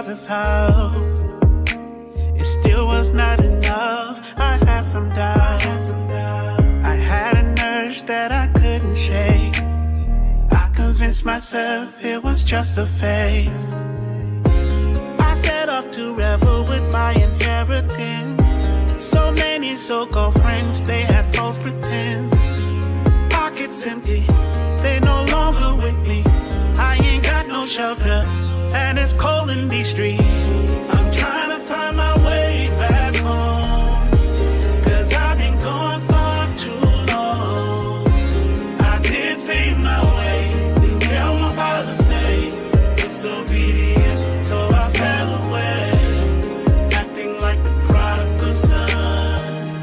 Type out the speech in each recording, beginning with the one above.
father's house. It still was not enough. I had some doubts. I had an urge that I couldn't shake. I convinced myself it was just a phase. I set off to revel with my inheritance. So many so-called friends, they had false pretense. Pockets empty, they no longer with me. I ain't got no shelter, and it's cold in these streets. I'm trying to find my way back home, 'cause I've been gone far too long. I did things my way, didn't care what my father say. Disobedient, so I fell away. Acting like the prodigal son,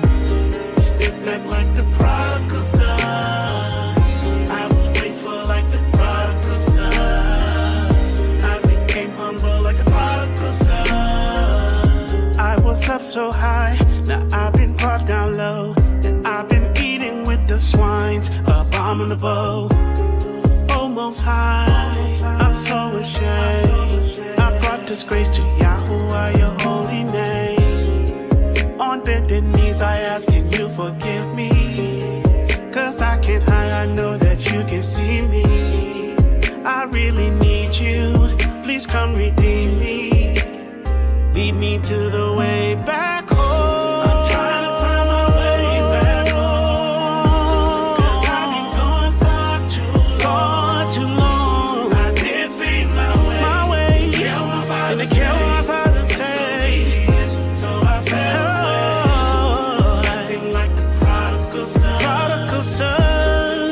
stiff-necked like the prodigal son. I was wasteful like the prodigal son. I became humble like the prodigal son. I was up so high, now I've been brought down low. And I've been eating with the swines, abominable. Almost high, I'm so ashamed. I brought disgrace to Yahuwah, your holy name. On bended knees I ask, can you forgive me? 'Cause I can't hide, I know that you can see me. I really need you, please come redeem me. Lead me to the way back home. I'm trying to find my way back home, 'cause I've been gone far too long. I did things my way. And I care what my father say. So I fell away. Acting like the prodigal son.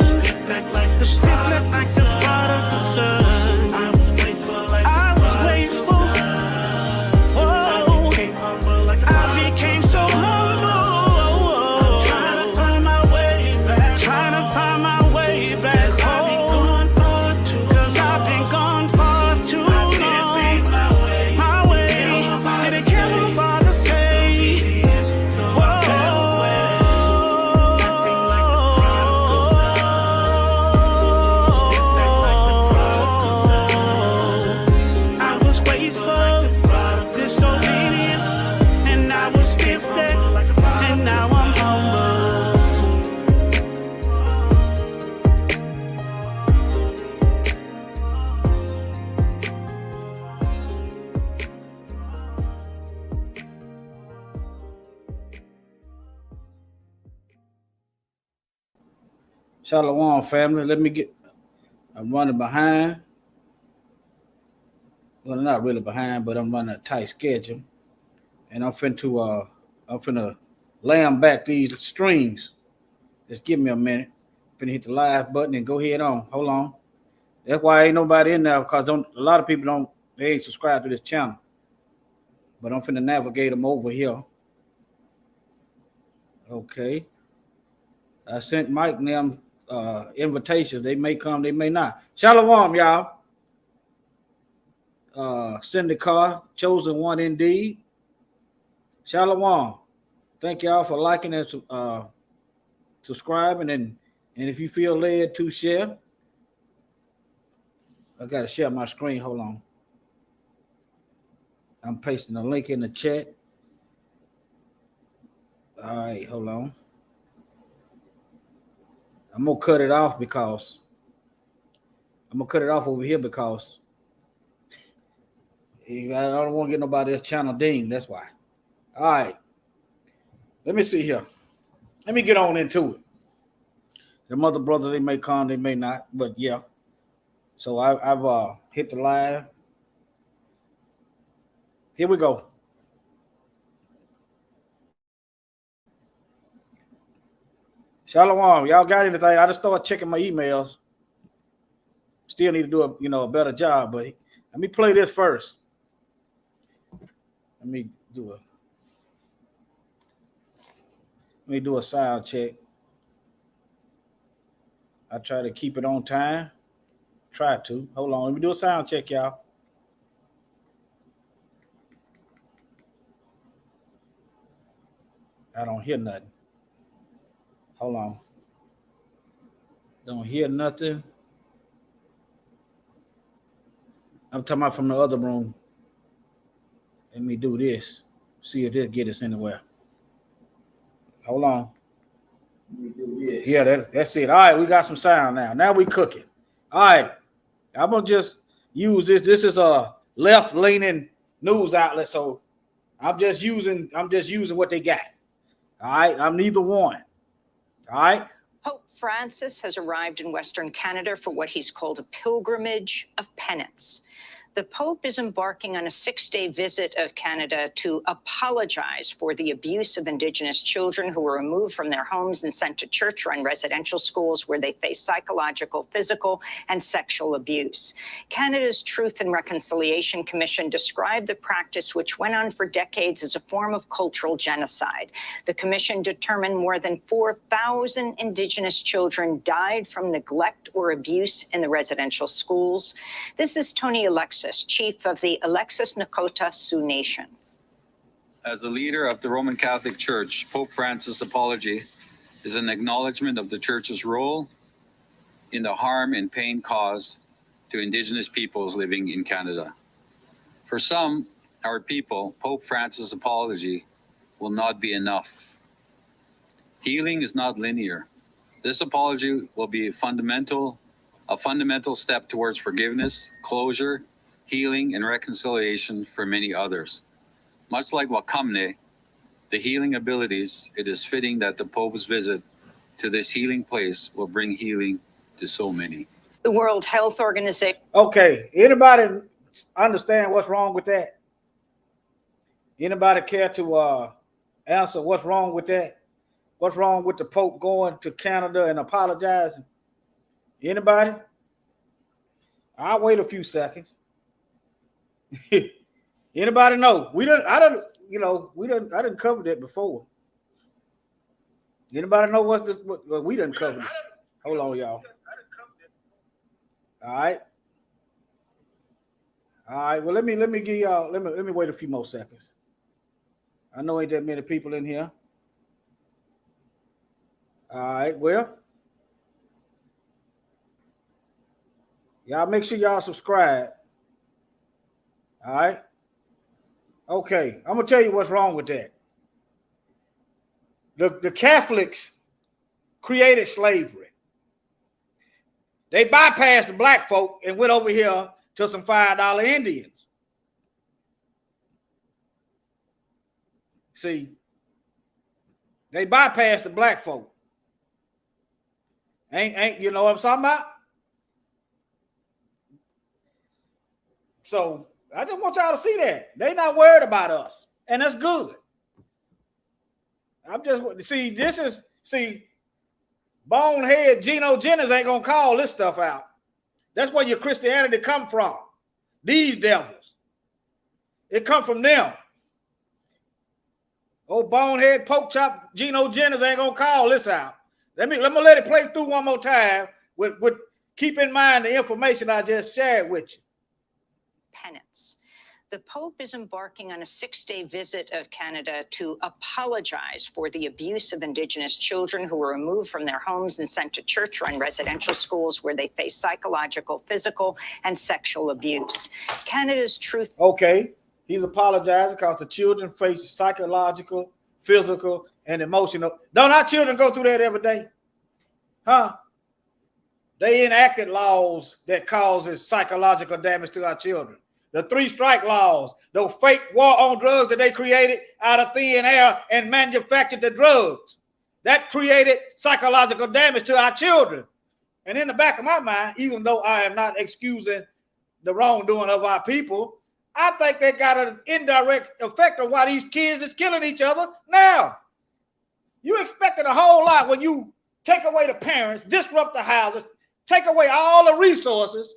Stiff-necked like the prodigal son. I was wasteful like the prodigal son. I became so humble. I'm trying to find my way back. Home. 'Cause I've been gone far too long. My way. Didn't care what my father say. So I fell away. Acting like the prodigal son. Stiff-necked like the prodigal son. I was wasteful, disobedient, and I was stiff-necked, and now I'm humble. Shalom, family. I'm running behind. Well, not really behind, but I'm running a tight schedule. And I'm finna lamb back these streams. Just give me a minute. Finna hit the live button and go head on. Hold on. That's why ain't nobody in there, because a lot of people they ain't subscribed to this channel. But I'm finna navigate them over here. Okay. I sent Mike and them invitations. They may come, they may not. Shalom, y'all. Cindy Carr, chosen one indeed. Shalom. Thank y'all for liking and subscribing, and if you feel led to share. I gotta share my screen. Hold on. I'm pasting a link in the chat. All right, hold on. I'm gonna cut it off over here because I don't want to get nobody else channel dinged. That's why. All right. Let me see here. Let me get on into it. The mother brother, they may come, they may not, but yeah. So I've hit the live. Here we go. Shalom. Y'all got anything? I just started checking my emails. Still need to do a better job, but let me play this first. Let me do a sound check. I try to keep it on time. Try to. Hold on. Let me do a sound check, y'all. I don't hear nothing. Hold on. Don't hear nothing. I'm talking about from the other room. Let me do this. See if this get us anywhere. Hold on. Let me do this. Yeah, that's it. All right, we got some sound now. Now we cooking. All right. I'm gonna just use this. This is a left-leaning news outlet, so I'm just using what they got. All right, I'm neither one. All right. Pope Francis has arrived in Western Canada for what he's called a pilgrimage of penance. The Pope is embarking on a 6-day visit of Canada to apologize for the abuse of Indigenous children who were removed from their homes and sent to church-run residential schools where they face psychological, physical, and sexual abuse. Canada's Truth and Reconciliation Commission described the practice, which went on for decades, as a form of cultural genocide. The commission determined more than 4,000 Indigenous children died from neglect or abuse in the residential schools. This is Tony Alexis, chief of the Alexis Nakota Sioux Nation. As the leader of the Roman Catholic Church, Pope Francis' apology is an acknowledgement of the Church's role in the harm and pain caused to Indigenous peoples living in Canada. For some, our people, Pope Francis' apology will not be enough. Healing is not linear. This apology will be a fundamental step towards forgiveness, closure, healing, and reconciliation for many others. Much like Wakamne, the healing abilities, it is fitting that the Pope's visit to this healing place will bring healing to so many. The World Health Organization. Okay, anybody understand what's wrong with that? Anybody care to answer what's wrong with that? What's wrong with the Pope going to Canada and apologizing? Anybody? I'll wait a few seconds. Anybody know? I didn't cover that before. Anybody know what we didn't cover it? Hold on, y'all. All right. Well, let me give y'all. Let me wait a few more seconds. I know ain't that many people in here. All right. Well, y'all make sure y'all subscribe. All right. Okay. I'm gonna tell you what's wrong with that. The Catholics created slavery. They bypassed the black folk and went over here to some $5 Indians. See, they bypassed the black folk. Ain't you know what I'm talking about? So I just want y'all to see that. They not worried about us. And that's good. Bonehead Geno Jennings ain't gonna call this stuff out. That's where your Christianity come from. These devils. It come from them. Old bonehead poke chop Geno Jennings ain't gonna call this out. Let me let it play through one more time with keep in mind the information I just shared with you. Penance. The Pope is embarking on a 6-day visit of Canada to apologize for the abuse of Indigenous children who were removed from their homes and sent to church-run residential schools where they face psychological, physical, and sexual abuse. Canada's Truth. Okay, he's apologizing because the children face psychological, physical, and emotional. Don't our children go through that every day? Huh? They enacted laws that causes psychological damage to our children. The 3-strike laws, those fake war on drugs that they created out of thin air and manufactured the drugs. That created psychological damage to our children. And in the back of my mind, even though I am not excusing the wrongdoing of our people, I think they got an indirect effect on why these kids is killing each other now. You expected a whole lot when you take away the parents, disrupt the houses, take away all the resources,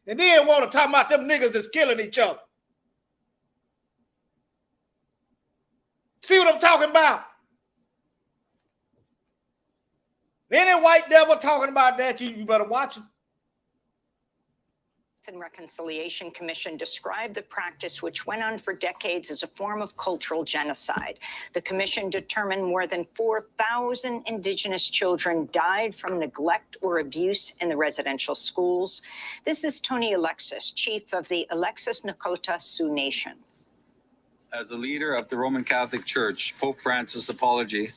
and then want to talk about them niggas that's killing each other. See what I'm talking about? Any white devil talking about that, you better watch him. And Reconciliation Commission described the practice, which went on for decades, as a form of cultural genocide. The commission determined more than 4,000 Indigenous children died from neglect or abuse in the residential schools. This is Tony Alexis, chief of the Alexis Nakota Sioux Nation. As the leader of the Roman Catholic Church, Pope Francis' apology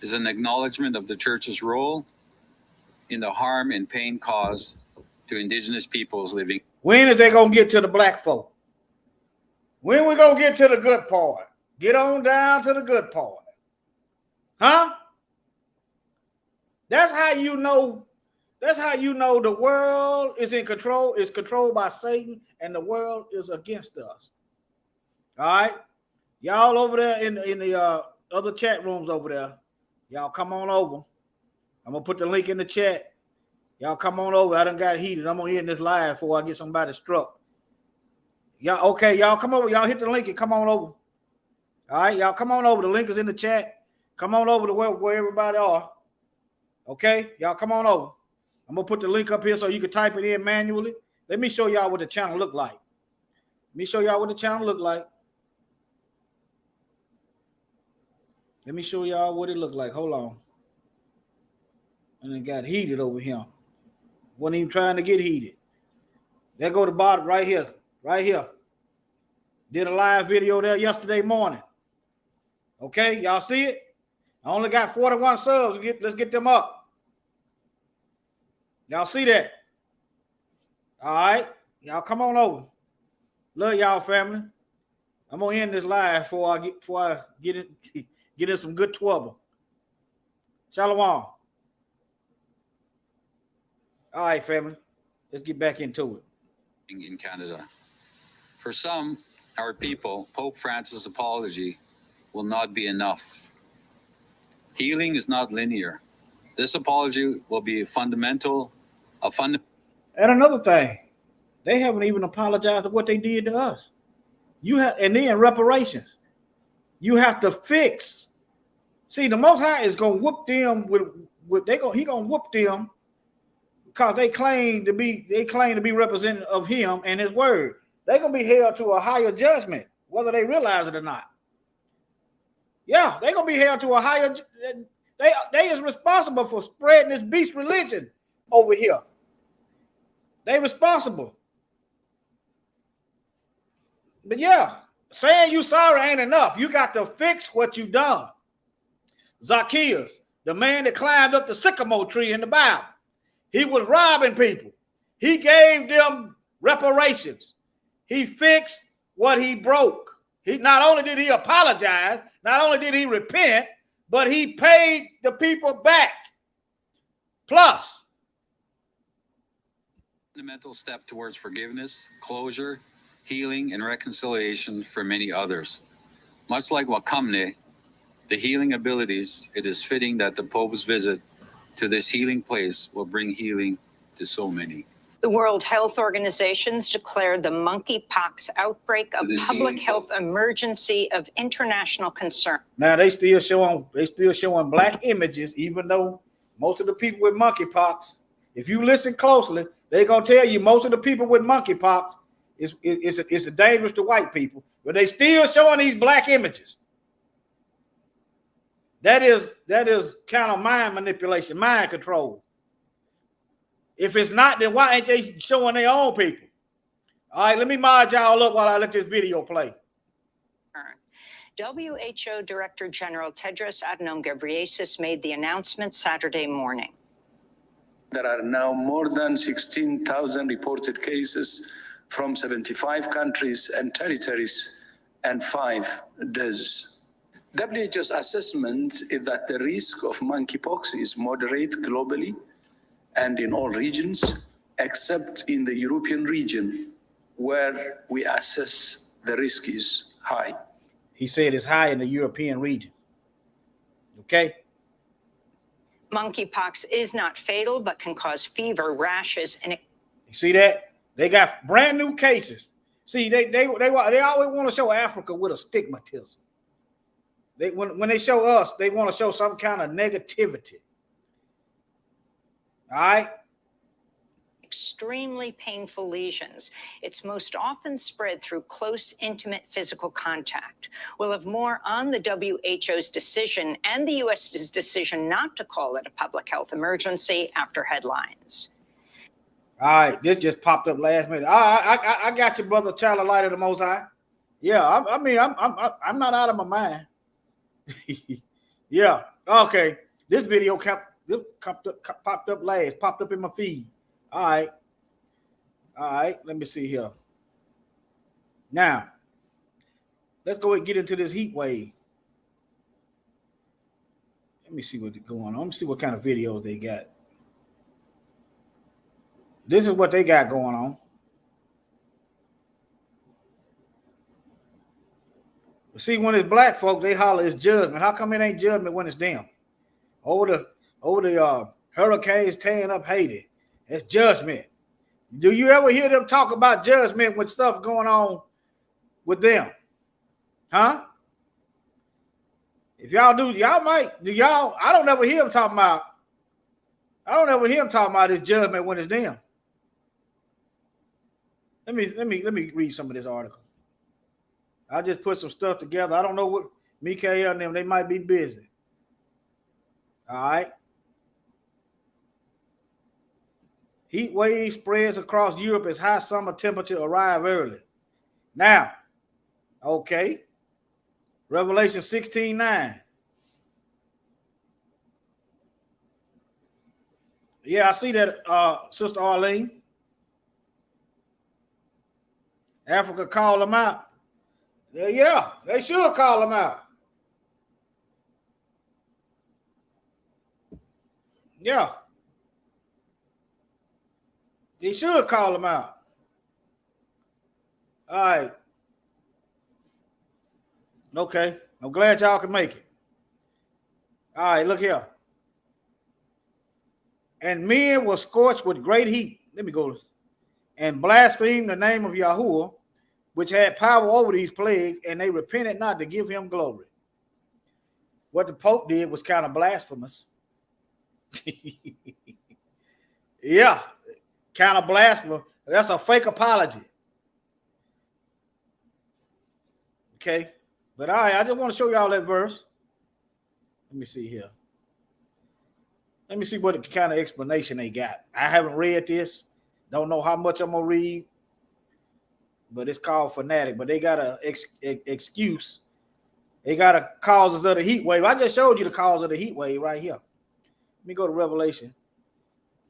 is an acknowledgement of the Church's role in the harm and pain caused to indigenous peoples living. When is they gonna get to the black folk? When we gonna get to the good part? Get on down to the good part. Huh? That's how you know. That's how you know the world is in control, is controlled by Satan, and the world is against us. All right, y'all over there in the other chat rooms over there, y'all come on over. I'm gonna put the link in the chat. Y'all come on over. I done got heated. I'm gonna end this live before I get somebody struck. Y'all okay? Y'all come over. Y'all hit the link and come on over. All right, y'all come on over. The link is in the chat. Come on over to where everybody are. Okay, y'all come on over. I'm gonna put the link up here so you can type it in manually. Let me show y'all what the channel look like. Let me show y'all what the channel look like. Let me show y'all what it look like. Hold on. And it got heated over here. Wasn't even trying to get heated. There go the bottom right here. Right here. Did a live video there yesterday morning. Okay, y'all see it? I only got 41 subs. Let's get them up. Y'all see that? All right. Y'all come on over. Love y'all, family. I'm gonna end this live before I get in some good trouble. Shalom. All right, family. Let's get back into it. In Canada. For some, our people, Pope Francis' apology will not be enough. Healing is not linear. This apology will be fundamental. And another thing, they haven't even apologized for what they did to us. And then reparations. You have to fix. See, the Most High is gonna whoop them he gonna whoop them because they claim to be representative of him and his word. They're gonna be held to a higher judgment, whether they realize it or not. Yeah, they're gonna be held to a higher. They is responsible for spreading this beast religion over here. They responsible. But yeah, saying you sorry ain't enough. You got to fix what you done. Zacchaeus, the man that climbed up the sycamore tree in the Bible, he was robbing people. He gave them reparations. He fixed what he broke. He not only did he apologize, not only did he repent, but he paid the people back. Plus, fundamental step towards forgiveness, closure, healing, and reconciliation for many others. Much like Wakamne, the healing abilities, it is fitting that the Pope's visit to this healing place will bring healing to so many. The World Health Organization's declared the monkeypox outbreak a public health emergency of international concern. Now they still showing black images, even though most of the people with monkeypox, if you listen closely, they're gonna tell you most of the people with monkeypox is dangerous to white people, but they still showing these black images. That is kind of mind manipulation, mind control. If it's not, then why ain't they showing their own people? All right, let me mod y'all up while I let this video play. WHO Director General Tedros Adhanom Ghebreyesus made the announcement Saturday morning. There are now more than 16,000 reported cases from 75 countries and territories and 5 deaths. WHO's assessment is that the risk of monkeypox is moderate globally and in all regions, except in the European region, where we assess the risk is high. He said it's high in the European region. Okay? Monkeypox is not fatal, but can cause fever, rashes, and... You see that? They got brand new cases. See, they always want to show Africa with a stigmatism. When they show us, they want to show some kind of negativity. All right? Extremely painful lesions. It's most often spread through close, intimate physical contact. We'll have more on the WHO's decision and the U.S.'s decision not to call it a public health emergency after headlines. All right, this just popped up last minute. I got you, brother, child of light of the Most High. Yeah, I mean, I'm not out of my mind. Yeah. Okay. This video popped up last, popped up in my feed. All right. All right. Let me see here. Now, let's go and get into this heat wave. Let me see what's going on. Let me see what kind of videos they got. This is what they got going on. See, when it's black folk, they holler it's judgment. How come it ain't judgment when it's them? Over the hurricanes tearing up Haiti. It's judgment. Do you ever hear them talk about judgment when stuff going on with them? Huh? If y'all do, y'all might do y'all. I don't ever hear them talking about. I don't ever hear them talking about this judgment when it's them. Let me read some of this article. I just put some stuff together. I don't know what Mikael and them, they might be busy. All right. Heat wave spreads across Europe as high summer temperature arrive early. Now, okay. Revelation 16:9. Yeah, I see that, Sister Arlene. Africa call them out. Yeah, they should call them out. Yeah. They should call them out. All right. Okay. I'm glad y'all can make it. All right, look here. And men were scorched with great heat. Let me go. And blasphemed the name of Yahuwah, which had power over these plagues, and they repented not to give him glory. What the Pope did was kind of blasphemous. Yeah, kind of blasphemous. That's a fake apology. Okay, but all right, I just want to show y'all that verse. Let me see here. Let me see what kind of explanation they got. I haven't read this. Don't know how much I'm going to read. But it's called fanatic. But they got a excuse. They got a causes of the heat wave. I just showed you the cause of the heat wave right here. Let me go to Revelation.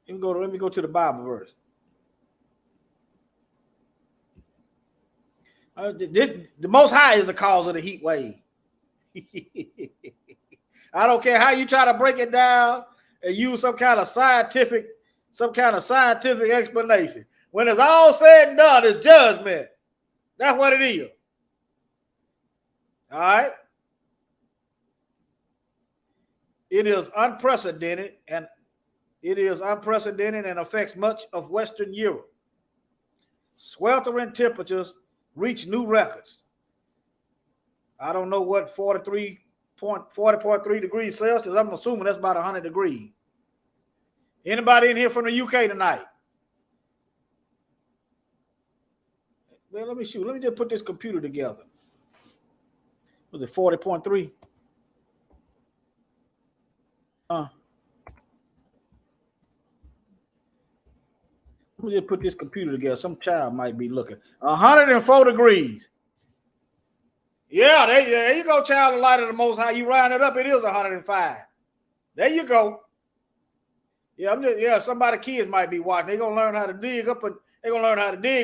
Let me go to the Bible verse. The Most High is the cause of the heat wave. I don't care how you try to break it down and use some kind of scientific explanation. When it's all said and done, it's judgment. That's what it is. All right. It is unprecedented and affects much of Western Europe. Sweltering temperatures reach new records. I don't know what 40.3 degrees Celsius. I'm assuming that's about 100 degrees. Anybody in here from the UK tonight? Well, let me shoot. Let me just put this computer together. Was it 40.3? Let me just put this computer together. Some child might be looking. 104 degrees. Yeah, there you go, child, the light of the Most High. You round it up, it is 105. There you go. Yeah, somebody kids might be watching. They're gonna learn how to dig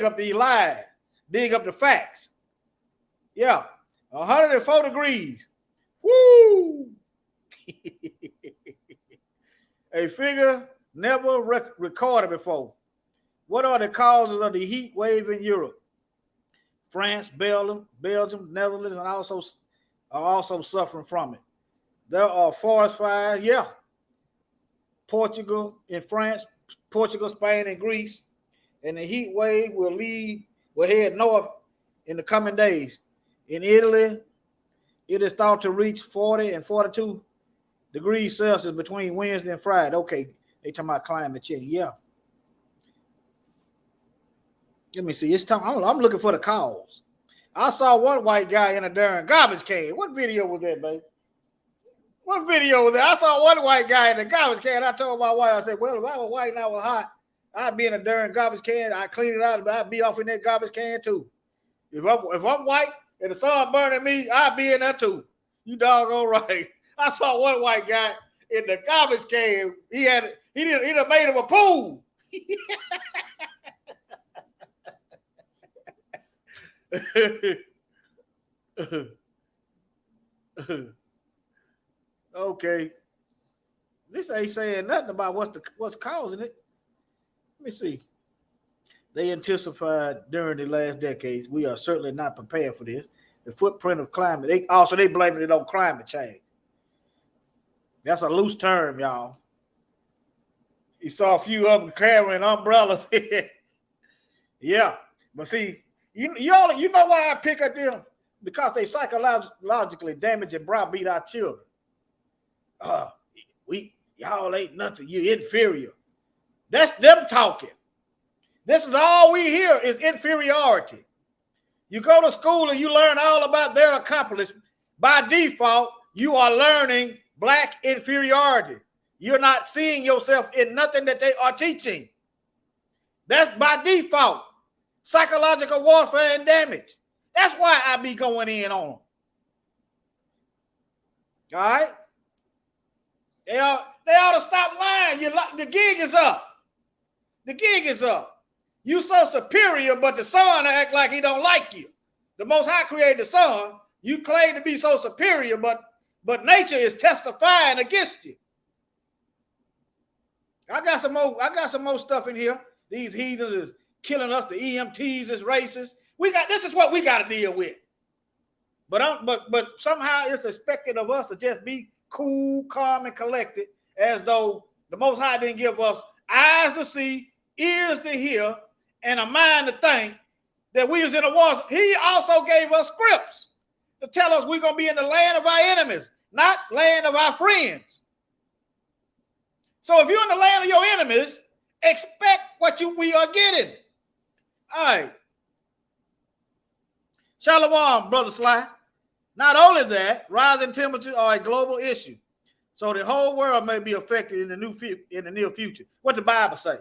up these lies, dig up the facts. Yeah, 104 degrees. Woo! A figure never recorded before. What are the causes of the heat wave in Europe? France, Belgium, Netherlands, and are also suffering from it. There are forest fires. Yeah. Portugal and France, Portugal, Spain, and Greece. And the heat wave will head north in the coming days. In Italy, it is thought to reach 40 and 42 degrees Celsius between Wednesday and Friday. Okay, they talking about climate change. Yeah. Let me see. It's time. I'm looking for the cause. I saw one white guy in a darn garbage can. What video was that, baby? What video was that? I saw one white guy in the garbage can. I told my wife, I said, well, if I was white and I was hot, I'd be in a darn garbage can. I'd clean it out, but I'd be off in that garbage can too. If I'm white and the sun burning me, I'll be in there too. You doggone right. I saw one white guy in the garbage can. He done made him a pool. Okay. This ain't saying nothing about what's causing it. Let me see. They intensified during the last decades. We are certainly not prepared for this. The footprint of climate. They blaming it on climate change. That's a loose term, y'all. You saw a few of them carrying umbrellas. Yeah, but see, you know why I pick at them? Because they psychologically damage and browbeat our children. Y'all ain't nothing. You inferior. That's them talking. This is all we hear is inferiority. You go to school and you learn all about their accomplishments. By default, you are learning black inferiority. You're not seeing yourself in nothing that they are teaching. That's by default. Psychological warfare and damage. That's why I be going in on them. All right? They ought to stop lying. The gig is up. The gig is up. You so superior, but the sun act like he don't like you. The Most High created the sun. You claim to be so superior, but nature is testifying against you. I got some more stuff in here. These heathens is killing us. The EMTs is racist. This is what we got to deal with. But somehow it's expected of us to just be cool, calm, and collected, as though the Most High didn't give us eyes to see, ears to hear, and a mind to think that we was in a war. He also gave us scripts to tell us we're going to be in the land of our enemies, not land of our friends. So if you're in the land of your enemies, expect what we are getting. All right. Shalom, Brother Sly. Not only that, rising temperatures are a global issue. So the whole world may be affected in the near future. What the Bible say?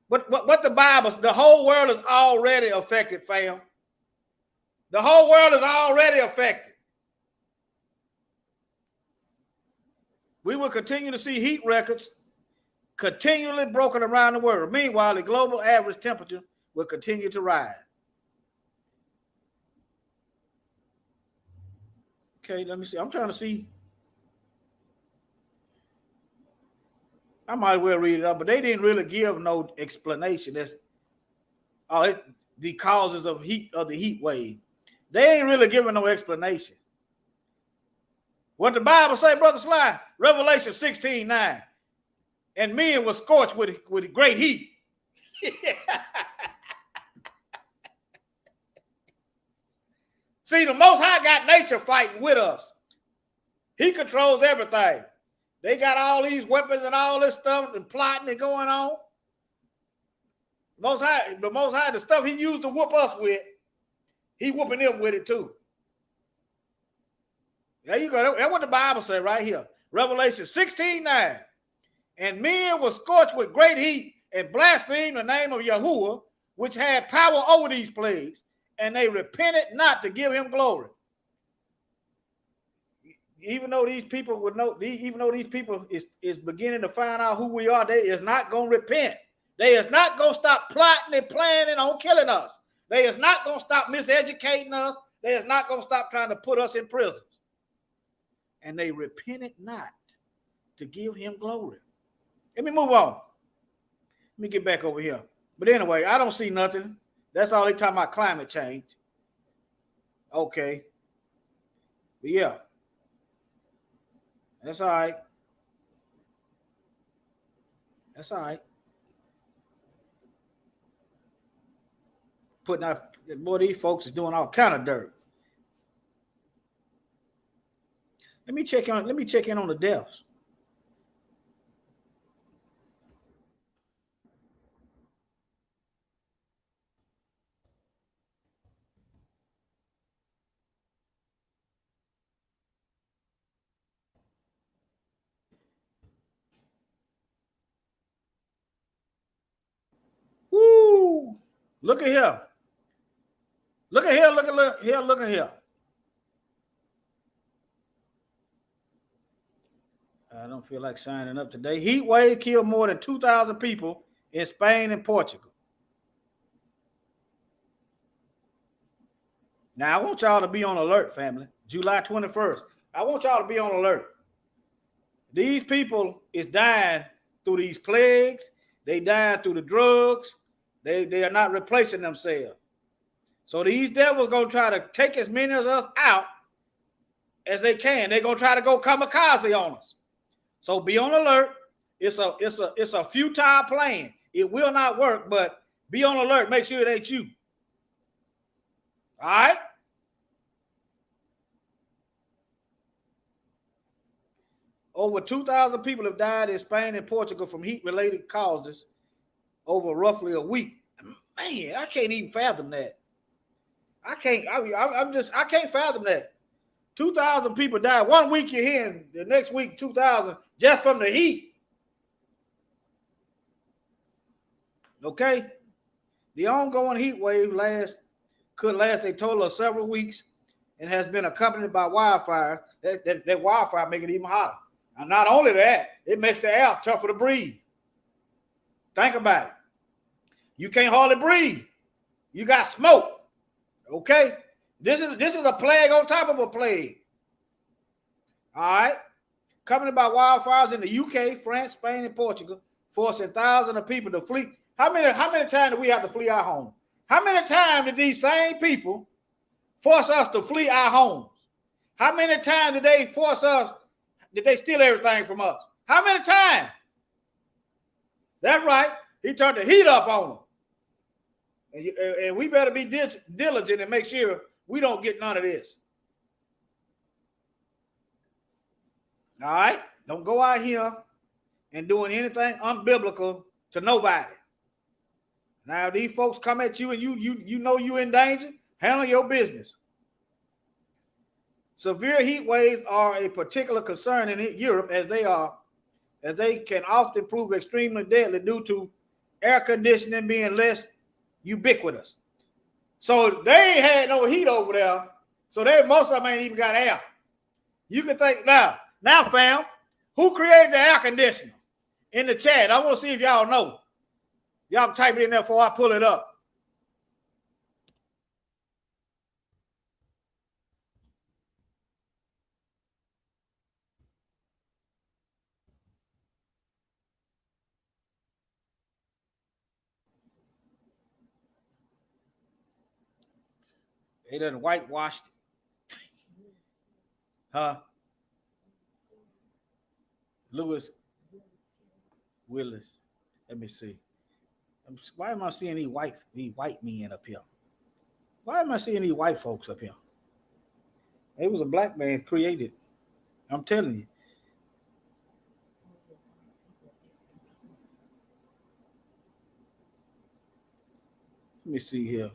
What the Bible, the whole world is already affected, fam. The whole world is already affected. We will continue to see heat records continually broken around the world. Meanwhile, the global average temperature will continue to rise. Okay, let me see. I'm trying to see. I might well read it up, but they didn't really give no explanation. It's the causes of the heat wave. They ain't really giving no explanation. What the Bible say, Brother Sly? Revelation 16:9. And men were scorched with great heat. See, the Most High got nature fighting with us. He controls everything. They got all these weapons and all this stuff and plotting and going on. The Most High, the stuff he used to whoop us with, he whooping them with it too. There you go. That's what the Bible said right here. Revelation 16:9. And men were scorched with great heat and blasphemed the name of Yahuwah, which had power over these plagues, and they repented not to give him glory. Even though these people is beginning to find out who we are, they is not going to repent. They is not going to stop plotting and planning on killing us. They is not going to stop miseducating us. They is not going to stop trying to put us in prisons. And they repented not to give him glory. Let me move on. Let me get back over here. But anyway, I don't see nothing. That's all they talking about, climate change. Okay. But yeah. That's all right. That's all right. Putting out, boy, these folks is doing all kind of dirt. Let me check in on the deaths. Woo! Look at here. Look at here, look at here. I don't feel like signing up today. Heat wave killed more than 2,000 people in Spain and Portugal. Now, I want y'all to be on alert, family. July 21st. I want y'all to be on alert. These people is dying through these plagues. They dying through the drugs. They are not replacing themselves. So these devils going to try to take as many of us out as they can. They're going to try to go kamikaze on us. So be on alert. It's a futile plan. It will not work, but be on alert. Make sure it ain't you. All right? Over 2,000 people have died in Spain and Portugal from heat-related causes over roughly a week. Man, I can't even fathom that. I can't fathom that. 2,000 people died. 1 week you're hearing, the next week 2,000 just from the heat. Okay? The ongoing heat wave could last a total of several weeks and has been accompanied by wildfire. That wildfire make it even hotter. And not only that, it makes the air tougher to breathe. Think about it. You can't hardly breathe. You got smoke. Okay? This is a plague on top of a plague. All right? Accompanied by wildfires in the UK, France, Spain, and Portugal, forcing thousands of people to flee. How many times do we have to flee our home? How many times did these same people force us to flee our homes? How many times did they force us? Did they steal everything from us? How many times? That's right. He turned the heat up on them. And we better be diligent and make sure we don't get none of this. All right? Don't go out here and doing anything unbiblical to nobody. Now, these folks come at you and you know you're in danger, handle your business. Severe heat waves are a particular concern in Europe as they can often prove extremely deadly due to air conditioning being less ubiquitous. So they ain't had no heat over there. So most of them ain't even got air. You can think now fam, who created the air conditioner? In the chat. I want to see if y'all know. Y'all type it in there before I pull it up. They done whitewashed it. Huh? Lewis Willis. Let me see. Why am I seeing these white men up here? Why am I seeing these white folks up here? It was a black man created. I'm telling you. Let me see here.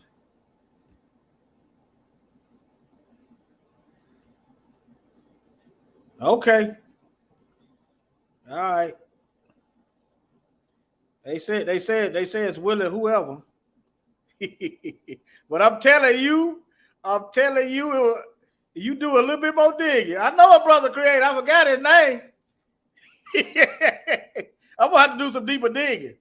Okay. All right. They said it's Willie whoever. But I'm telling you, you do a little bit more digging. I know a brother created. I forgot his name. I'm gonna have to do some deeper digging.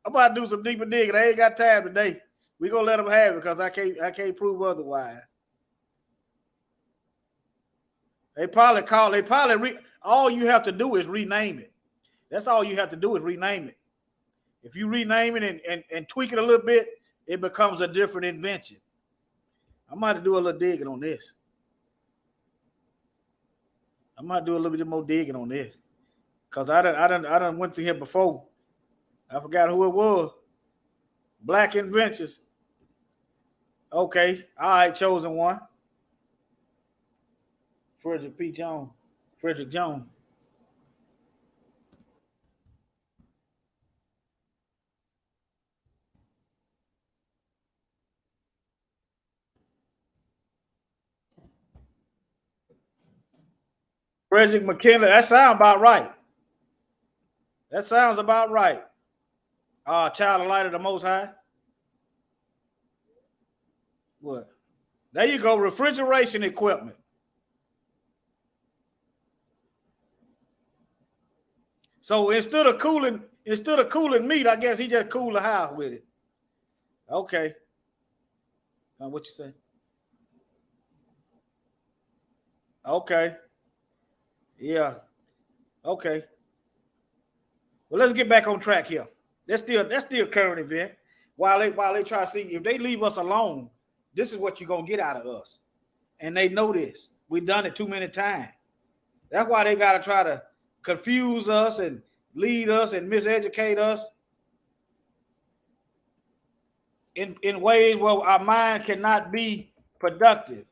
I ain't got time today. We're gonna let them have it because I can't prove otherwise. All you have to do is rename it. That's all you have to do is rename it. If you rename it and tweak it a little bit, it becomes a different invention. I might have to do a little digging on this. I might do a little bit more digging on this. Because I done went through here before. I forgot who it was. Black Inventions. Okay. All right, chosen one. Frederick Jones. Frederick McKinley. That sounds about right. Child of light of the Most High. What? There you go, refrigeration equipment. So instead of cooling meat, I guess he just cooled the house with it. Okay. What you say? Okay. Yeah. Okay. Well, let's get back on track here. That's still current event. While they try to see if they leave us alone, this is what you're gonna get out of us. And they know this. We've done it too many times. That's why they gotta try to confuse us and lead us and miseducate us in ways where our mind cannot be productive.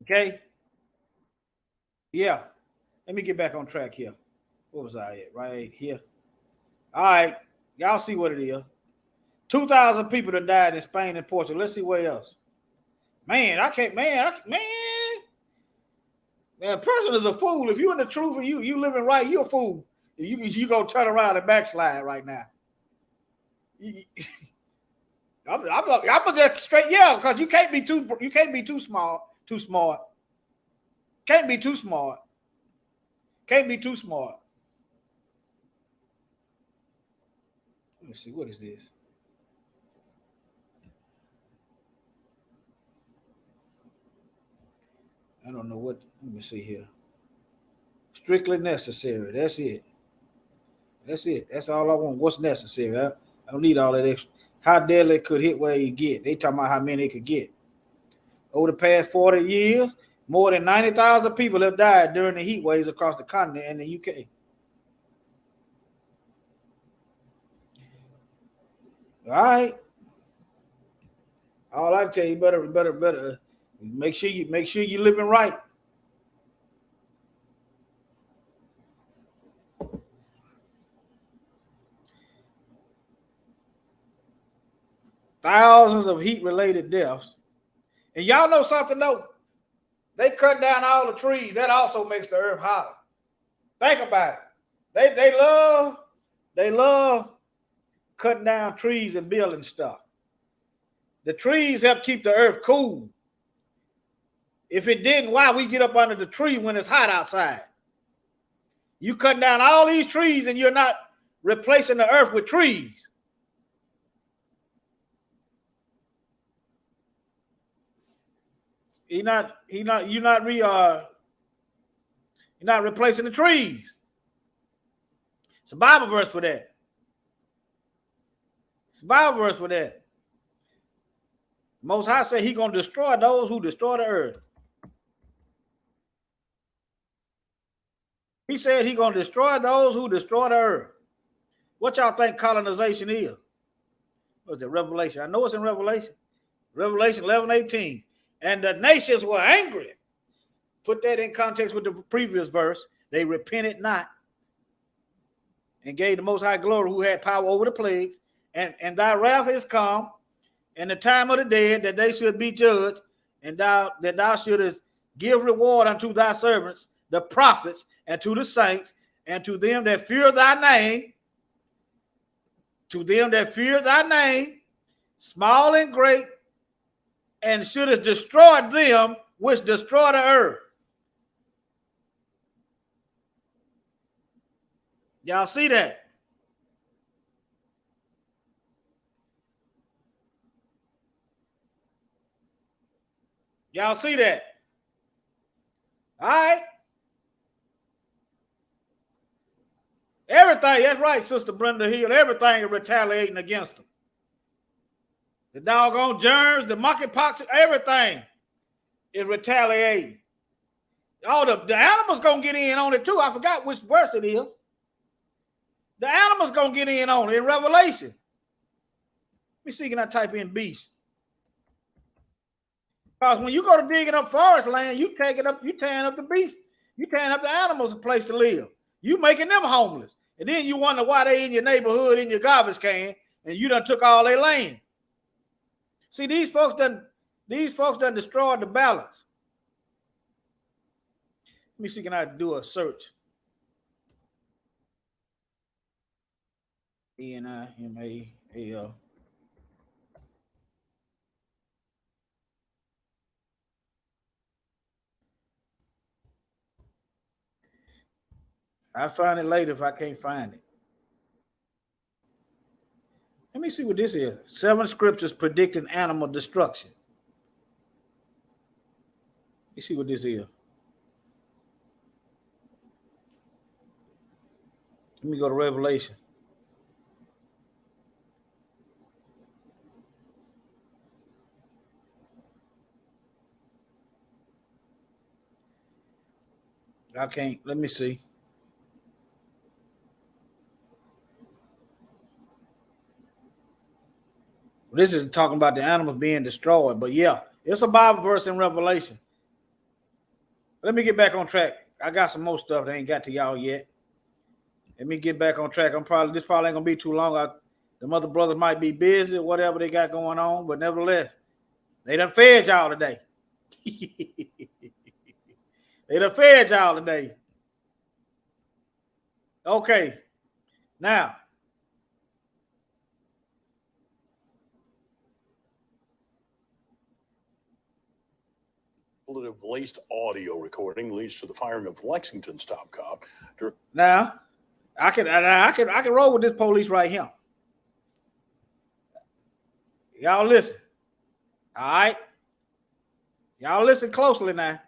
Okay? Yeah. Let me get back on track here. What was I at? Right here. All right. Y'all see what it is. 2,000 people that died in Spain and Portugal. Let's see where else. Man, a person is a fool. If you're in the truth and you living right, you're a fool. You go turn around and backslide right now. I'm just straight, yeah, because you can't be too smart. Can't be too smart. Let me see, what is this? I don't know what. Let me see here. Strictly necessary. That's it. That's all I want. What's necessary? I don't need all that extra. How deadly could hit where you get? They talking about how many it could get. Over the past 40 years, more than 90,000 people have died during the heat waves across the continent and the UK. All right. All I tell you, better make sure you're living right. Thousands of heat-related deaths. And y'all know something though? They cut down all the trees. That also makes the earth hotter. Think about it. They love cutting down trees and building stuff. The trees help keep the earth cool. If it didn't, why we get up under the tree when it's hot outside? You cutting down all these trees and you're not replacing the earth with trees. You're not replacing the trees. It's a Bible verse for that. Most High said He's gonna destroy those who destroy the earth. He said He's gonna destroy those who destroy the earth. What y'all think colonization is? What is it? Revelation. I know it's in Revelation. Revelation 11:18. And the nations were angry. Put that in context with the previous verse. They repented not and gave the Most High glory, who had power over the plagues. And thy wrath is come, and the time of the dead, that they should be judged, and that thou shouldest give reward unto thy servants, the prophets, and to the saints, and to them that fear thy name, small and great, and shouldest destroy them which destroy the earth. Y'all see that? Y'all see that? All right. Everything, that's right, Sister Brenda Hill. Everything is retaliating against them. The doggone germs, the monkeypox, everything is retaliating. All the animals gonna get in on it too. I forgot which verse it is. The animals gonna get in on it in Revelation. Let me see, can I type in beast? Because when you go to digging up forest land, you tearing up the beast. You tearing up the animals a place to live. You making them homeless. And then you wonder why they in your neighborhood in your garbage can and you done took all their land. See, these folks done destroyed the balance. Let me see, can I do a search? ENIMAAL. I'll find it later if I can't find it. Let me see what this is. 7 scriptures predicting animal destruction. Let me see what this is. Let me go to Revelation. I can't. Let me see. This is talking about the animals being destroyed, but yeah, it's a Bible verse in Revelation. Let me get back on track. I got some more stuff that I ain't got to y'all yet. Let me get back on track. This probably ain't gonna be too long. The mother brothers might be busy, whatever they got going on, but nevertheless, they done fed y'all today. They done fed y'all today. Okay, now. Laced audio recording leads to the firing of Lexington's top cop. Now, I can roll with this police right here. Y'all listen. All right. Y'all listen closely now.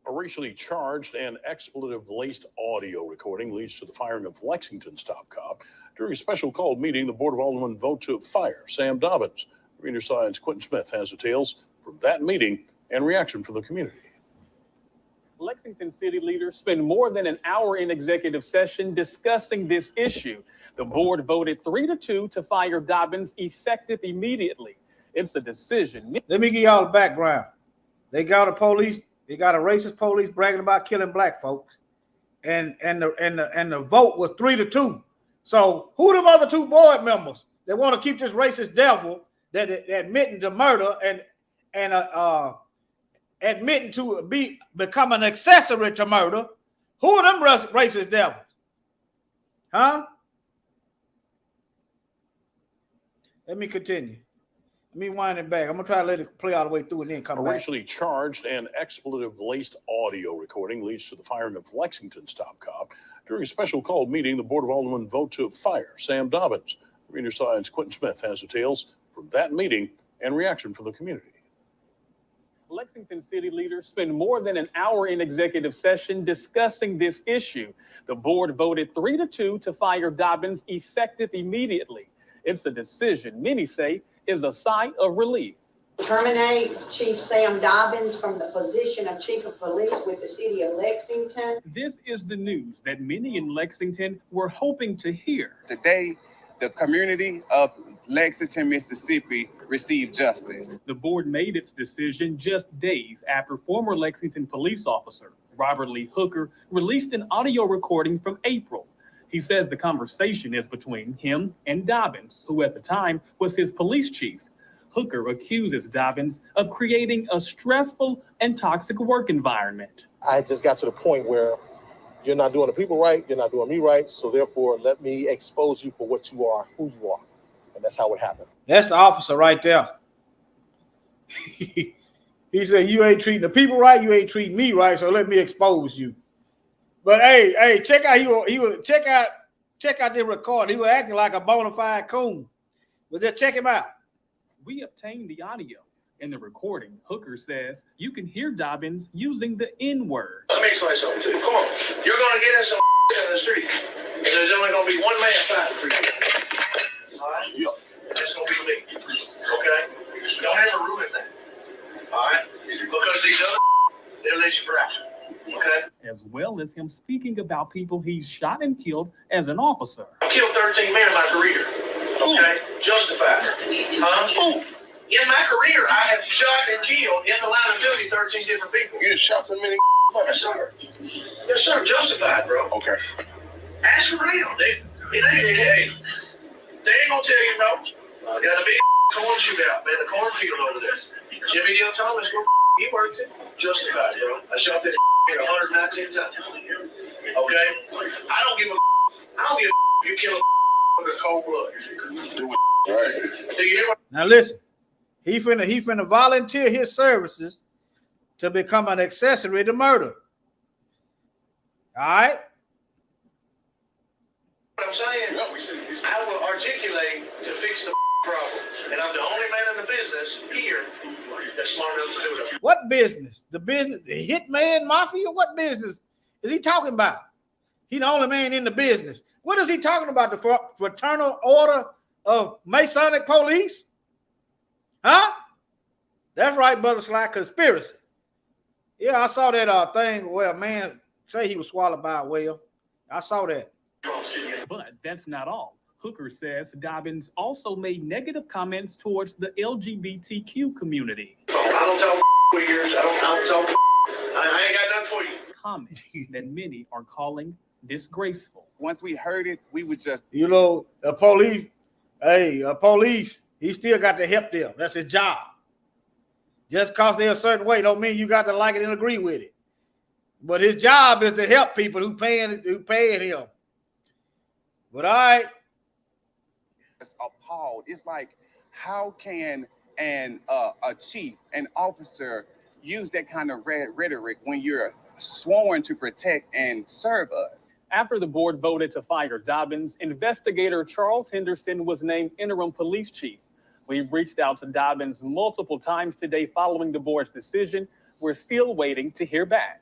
A racially charged and expletive-laced audio recording leads to the firing of Lexington's top cop. During a special called meeting, the Board of Aldermen vote to fire Sam Dobbins. Reader Science Quentin Smith has details from that meeting and reaction from the community. Lexington city leaders spent more than an hour in executive session discussing this issue. The board voted 3-2 to fire Dobbins effective immediately. It's a decision. Let me give y'all the background. They got a racist police bragging about killing black folks, and the vote was 3-2. So who them other 2 board members that want to keep this racist devil that admitting to murder and admitting to become an accessory to murder? Who are them racist devils? Huh? Let me continue. Let me wind it back. I'm going to try to let it play all the way through and then come back. A racially charged and expletive-laced audio recording leads to the firing of Lexington's top cop. During a special called meeting, the Board of Aldermen vote to fire Sam Dobbins. Reader Science Quentin Smith has details from that meeting and reaction from the community. Lexington city leaders spent more than an hour in executive session discussing this issue. The board voted 3-2 to fire Dobbins effective immediately. It's a decision many say is a sigh of relief. Terminate Chief Sam Dobbins from the position of Chief of Police with the city of Lexington. This is the news that many in Lexington were hoping to hear. Today, the community of Lexington, Mississippi received justice. The board made its decision just days after former Lexington police officer Robert Lee Hooker released an audio recording from April. He says the conversation is between him and Dobbins, who at the time was his police chief. Hooker accuses Dobbins of creating a stressful and toxic work environment. I just got to the point where you're not doing the people right, you're not doing me right, so therefore let me expose you for what you are, who you are. And that's how it happened. That's the officer right there. He said, you ain't treating the people right, you ain't treating me right, so let me expose you. But hey, check out check out the recording. He was acting like a bona fide coon. But just check him out. We obtained the audio. In the recording, Hooker says you can hear Dobbins using the N-word. Let me explain something to you. Come on. You're going to get in some in the street. And there's only going to be one man fighting for you. All right? Yep. It's going to be me. Okay? Don't ever ruin that. All right? Because these other they'll let you fry. Okay? As well as him speaking about people he's shot and killed as an officer. I've killed 13 men in my career. Okay? Justified. Huh? In my career, I have shot and killed in the line of duty 13 different people. You just shot so many. Yes, sir. Yes, sir. Justified, bro. Okay. Ask for real, dude. They ain't gonna tell you no. Got a big corn shootout, man. The cornfield over there. Jimmy Dale Thomas, he worked it. Justified, bro. I shot that 119 times. Okay? I don't give a if you kill a under cold blood. Do it right. Do you hear what? Now listen, he finna volunteer his services to become an accessory to murder. All right? I'm saying? I will articulate to fix the problem. And I'm the only man in the business here that's smart enough to do it. What business? The business, the hitman mafia? What business is he talking about? He's the only man in the business. What is he talking about? The fraternal order of Masonic police? Huh? That's right, Brother Sly, conspiracy. Yeah, I saw that thing where a man say he was swallowed by a whale. I saw that. But that's not all. Hooker says Dobbins also made negative comments towards the LGBTQ community. I don't talk for years. I don't talk. I ain't got nothing for you. Comments that many are calling disgraceful. Once we heard it, we would just, You know, a police, he still got to help them. That's his job. Just because they're a certain way don't mean you got to like it and agree with it. But his job is to help people who paying him. But all right. appalled. It's like, how can a chief, an officer, use that kind of rhetoric when you're sworn to protect and serve us? After the board voted to fire Dobbins, investigator Charles Henderson was named interim police chief. We've reached out to Dobbins multiple times today following the board's decision. We're still waiting to hear back.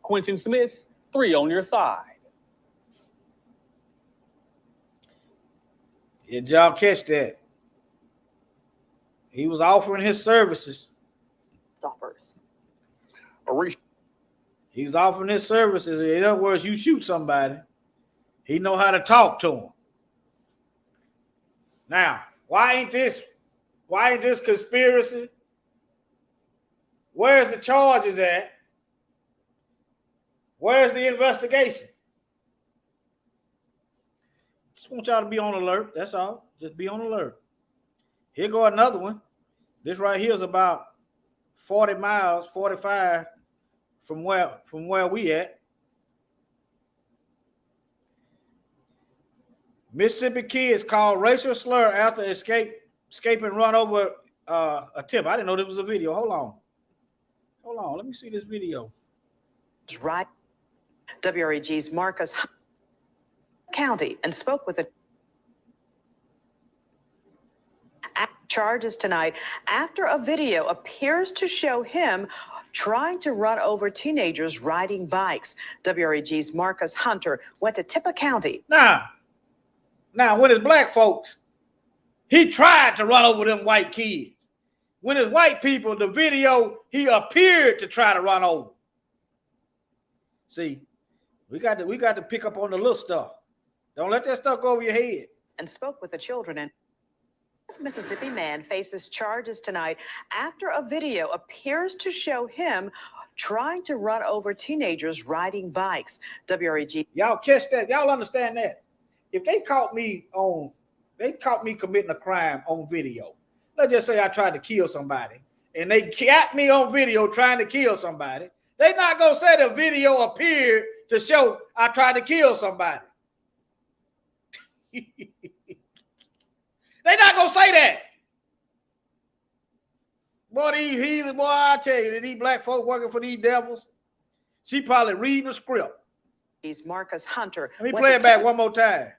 Quentin Smith, 3 on your side. Did y'all catch that? He was offering his services. Stoppers. He was offering his services. In other words, you shoot somebody, he know how to talk to him. Now, why ain't this conspiracy? Where's the charges at? Where's the investigation? Just want y'all to be on alert. That's all. Just be on alert. Here go another one. This right here is about 40 miles, 45 from where we at. Mississippi kids called racial slur after escaping run over a tip. I didn't know there was a video. Hold on. Let me see this video. Right. WREG's Marcus County and spoke with the charges tonight after a video appears to show him trying to run over teenagers riding bikes. WREG's Marcus Hunter went to Tippah County. Now, when it's black folks, he tried to run over them white kids. When it's white people, the video, he appeared to try to run over. See, we got to pick up on the little stuff. Don't let that stuff go over your head. And spoke with the children. And Mississippi man faces charges tonight after a video appears to show him trying to run over teenagers riding bikes. WREG. Y'all catch that? Y'all understand that? If they caught me committing a crime on video, let's just say I tried to kill somebody, and they got me on video trying to kill somebody, they not gonna say the video appeared to show I tried to kill somebody. They not gonna say that. Boy, I tell you, these black folk working for these devils, she probably reading the script. He's Marcus Hunter. Let me play it back one more time.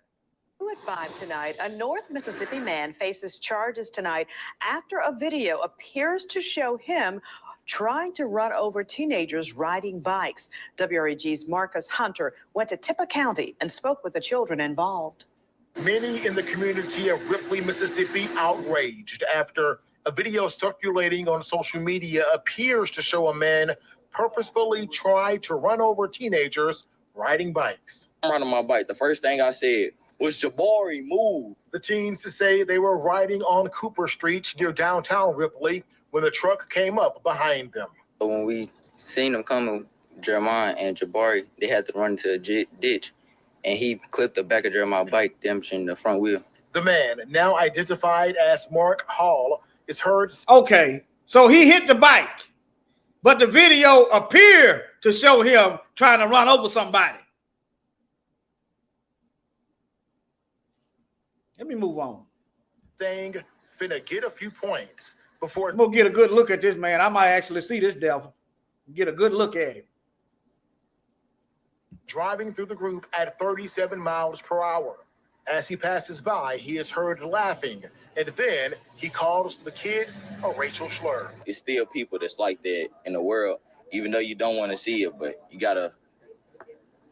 At 5 tonight, a North Mississippi man faces charges tonight after a video appears to show him trying to run over teenagers riding bikes. WREG's Marcus Hunter went to Tippah County and spoke with the children involved. Many in the community of Ripley, Mississippi, outraged after a video circulating on social media appears to show a man purposefully try to run over teenagers riding bikes. I'm riding my bike. The first thing I said was, Jabari, move. The teens say they were riding on Cooper Street near downtown Ripley when the truck came up behind them. When we seen them coming, Jeremiah and Jabari, they had to run into a ditch, and he clipped the back of Jeremiah's bike, damaging the front wheel. The man, now identified as Mark Hall, is heard. Okay, so he hit the bike, but the video appeared to show him trying to run over somebody. Let me move on. Saying finna get a few points before. I'm gonna get a good look at this man. I might actually see this devil. Get a good look at him. Driving through the group at 37 miles per hour. As he passes by, he is heard laughing, and then he calls the kids a racial slur. It's still people that's like that in the world, even though you don't want to see it, but you gotta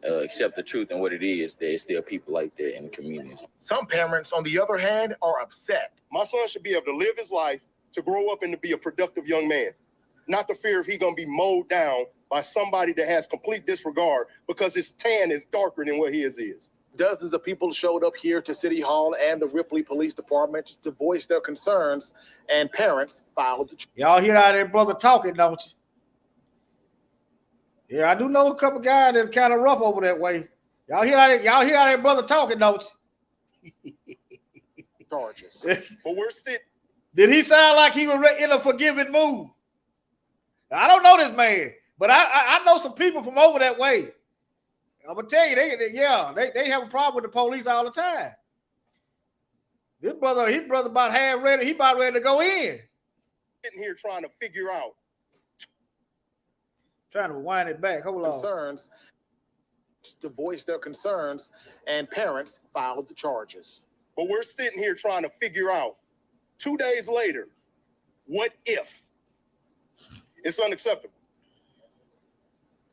accept the truth and what it is. There's still people like that in the communities. Some parents, on the other hand, are upset. My son should be able to live his life, to grow up and to be a productive young man, not to fear if he's going to be mowed down by somebody that has complete disregard because his tan is darker than what his is. Dozens of people showed up here to City Hall and the Ripley Police Department to voice their concerns, and parents filed the. Y'all hear how that brother talking, don't you? Yeah, I do know a couple guys that are kind of rough over that way. Y'all hear how that brother talking, don't you? Charges. But we're sitting. Did he sound like he was in a forgiving mood? I don't know this man, but I know some people from over that way. I'm gonna tell you, they have a problem with the police all the time. His brother about half ready. He about ready to go in. Sitting here trying to figure out. Trying to wind it back. Hold on. Concerns to voice their concerns, and parents filed the charges. But we're sitting here trying to figure out 2 days later, what if? It's unacceptable.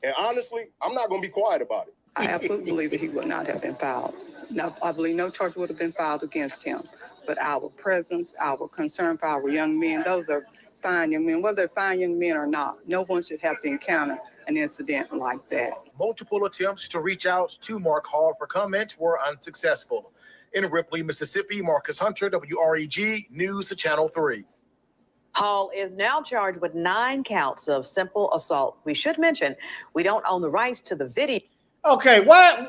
And honestly, I'm not going to be quiet about it. I absolutely believe that he would not have been filed. No, I believe no charge would have been filed against him. But our presence, our concern for our young men, those are fine young men, whether they're fine young men or not. No one should have to encounter an incident like that. Multiple attempts to reach out to Mark Hall for comments were unsuccessful. In Ripley, Mississippi, Marcus Hunter, WREG News Channel 3. Hall is now charged with 9 counts of simple assault. We should mention we don't own the rights to the video. Okay, where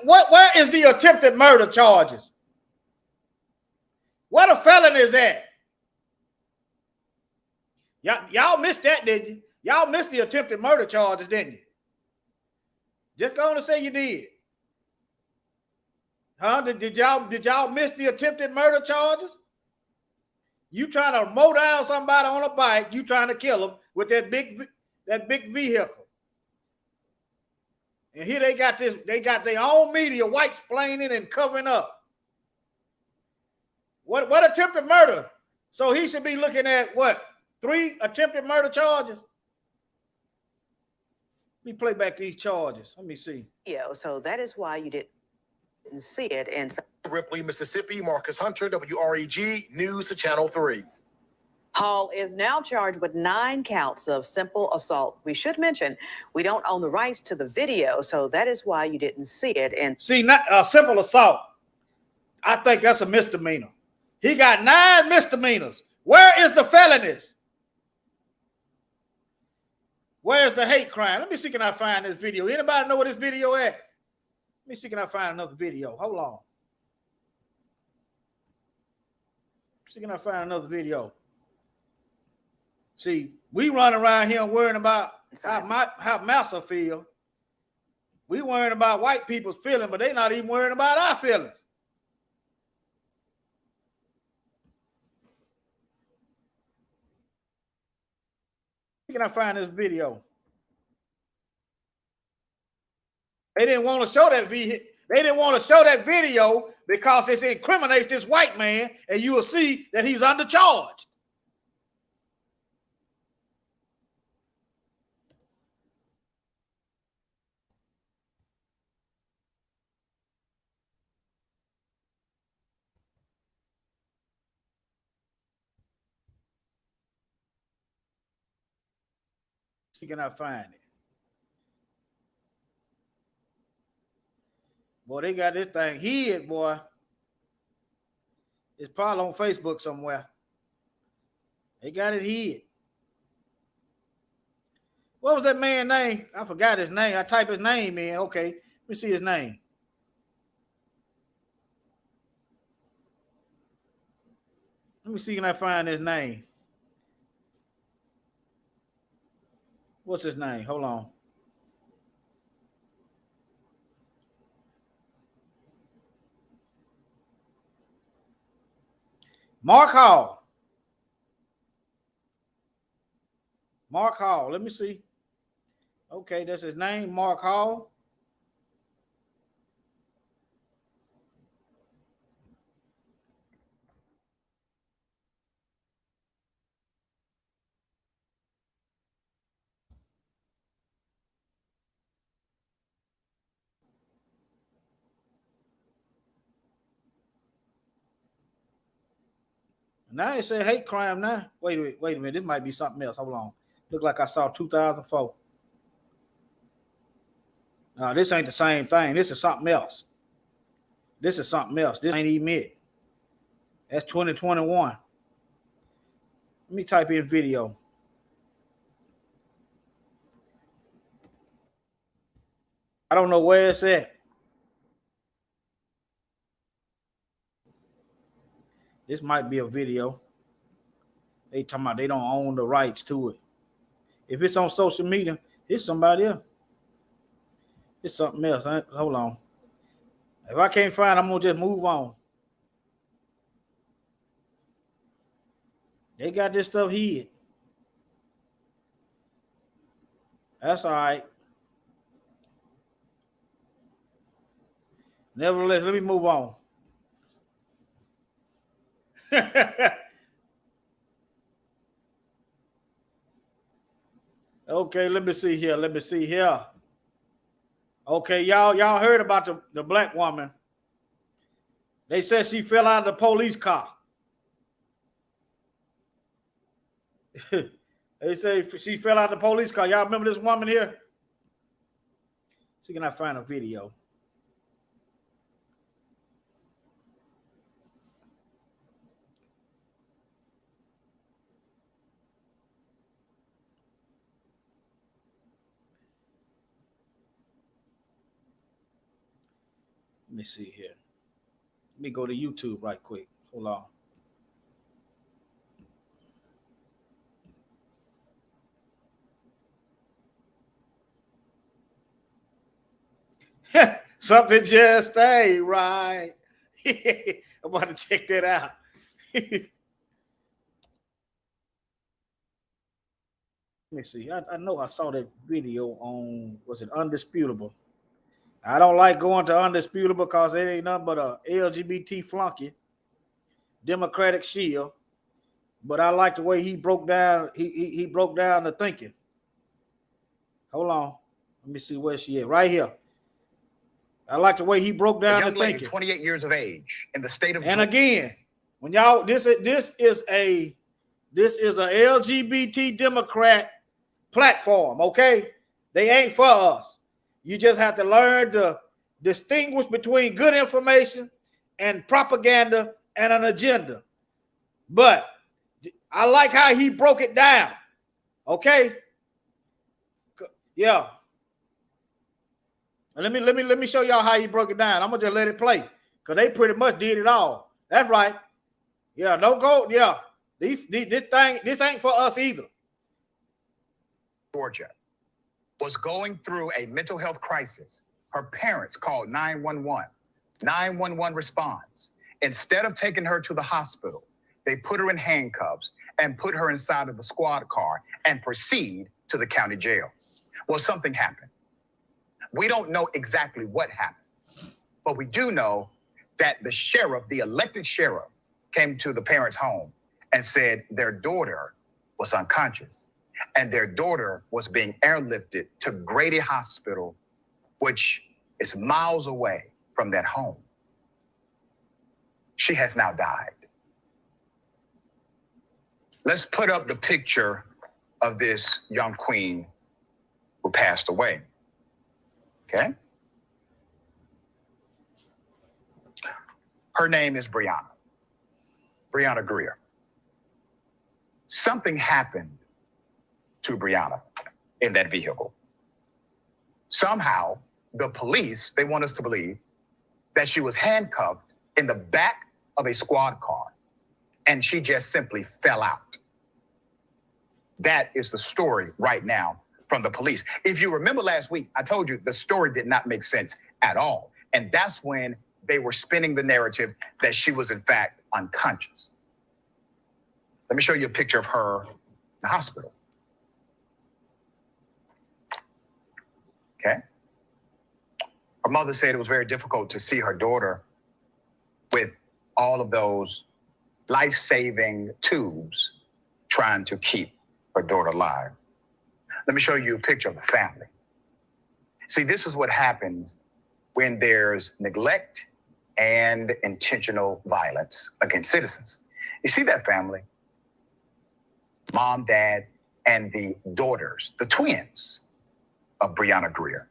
is the attempted murder charges? What a felon is that? Y'all missed that, didn't you? Y'all missed the attempted murder charges, didn't you? Just going to say you did. Huh? Did y'all miss the attempted murder charges? You trying to mow down somebody on a bike, you trying to kill them with that big vehicle. And here they got their own media white splaining and covering up. What attempted murder? So he should be looking at what? 3 attempted murder charges? Let me play back these charges. Let me see. Yeah, so that is why you didn't see it. And Ripley, Mississippi, Marcus Hunter, WREG News Channel 3. Hall is now charged with 9 counts of simple assault. We should mention we don't own the rights to the video, so that is why you didn't see it. And see, not simple assault. I think that's a misdemeanor. He got 9 misdemeanors. Where is the felonies? Where's the hate crime? Let me see, can I find this video? Anybody know where this video at? Let me see, can I find another video? Hold on. See, can I find another video? See, we run around here worrying about how Massa feel. We worrying about white people's feelings, but they're not even worrying about our feelings. Can I find this video? They didn't want to show that They didn't want to show that video because it incriminates this white man, and you will see that he's undercharged. See, can I find it? Boy, they got this thing hid, boy. It's probably on Facebook somewhere. They got it hid. What was that man's name? I forgot his name. I typed his name in. Okay, let me see his name. Let me see, can I find his name? What's his name? Hold on. Mark Hall. Mark Hall. Let me see. Okay, that's his name, Mark Hall. Now it said hate crime now. Wait a minute. This might be something else. Hold on. Look like I saw 2004. No, this ain't the same thing. This is something else. This is something else. This ain't even it. That's 2021. Let me type in video. I don't know where it's at. This might be a video. They talking about they don't own the rights to it. If it's on social media, it's somebody else. It's something else. Hold on. If I can't find it, I'm going to just move on. They got this stuff hid. That's all right. Nevertheless, let me move on. Okay, let me see here. Okay, y'all heard about the black woman. They said she fell out of the police car. They say she fell out of the police car. Y'all remember this woman here? See, can I find a video? Let me see here. Let me go to YouTube right quick. Hold on. Something just ain't right. I'm about to check that out. Let me see. I know I saw that video on, was it Undisputable? I don't like going to Undisputable because it ain't nothing but a LGBT flunky, Democratic shield. But I like the way he broke down. He broke down the thinking. Hold on. Let me see where she is. Right here. I like the way he broke down the thinking. 28 years of age in the state of. And again, when y'all this is a LGBT Democrat platform. Okay, they ain't for us. You just have to learn to distinguish between good information and propaganda and an agenda. But I like how he broke it down. Okay. Yeah. Let me show y'all how he broke it down. I'm gonna just let it play because they pretty much did it all. That's right. Yeah, don't go. Yeah, this ain't for us either. Georgia was going through a mental health crisis. Her parents called 911. 911 responds. Instead of taking her to the hospital, they put her in handcuffs and put her inside of the squad car and proceed to the county jail. Well, something happened. We don't know exactly what happened, but we do know that the sheriff, the elected sheriff, came to the parents' home and said their daughter was unconscious and their daughter was being airlifted to Grady Hospital, which is miles away from that home. She has now died. Let's put up the picture of this young queen who passed away. Okay? Her name is Breonna Greer. Something happened to Breonna in that vehicle. Somehow, the police, they want us to believe that she was handcuffed in the back of a squad car and she just simply fell out. That is the story right now from the police. If you remember last week, I told you the story did not make sense at all. And that's when they were spinning the narrative that she was in fact unconscious. Let me show you a picture of her in the hospital. Okay. Her mother said it was very difficult to see her daughter with all of those life-saving tubes trying to keep her daughter alive. Let me show you a picture of the family. See, this is what happens when there's neglect and intentional violence against citizens. You see that family? Mom, dad, and the daughters, the twins of Brianna Greer.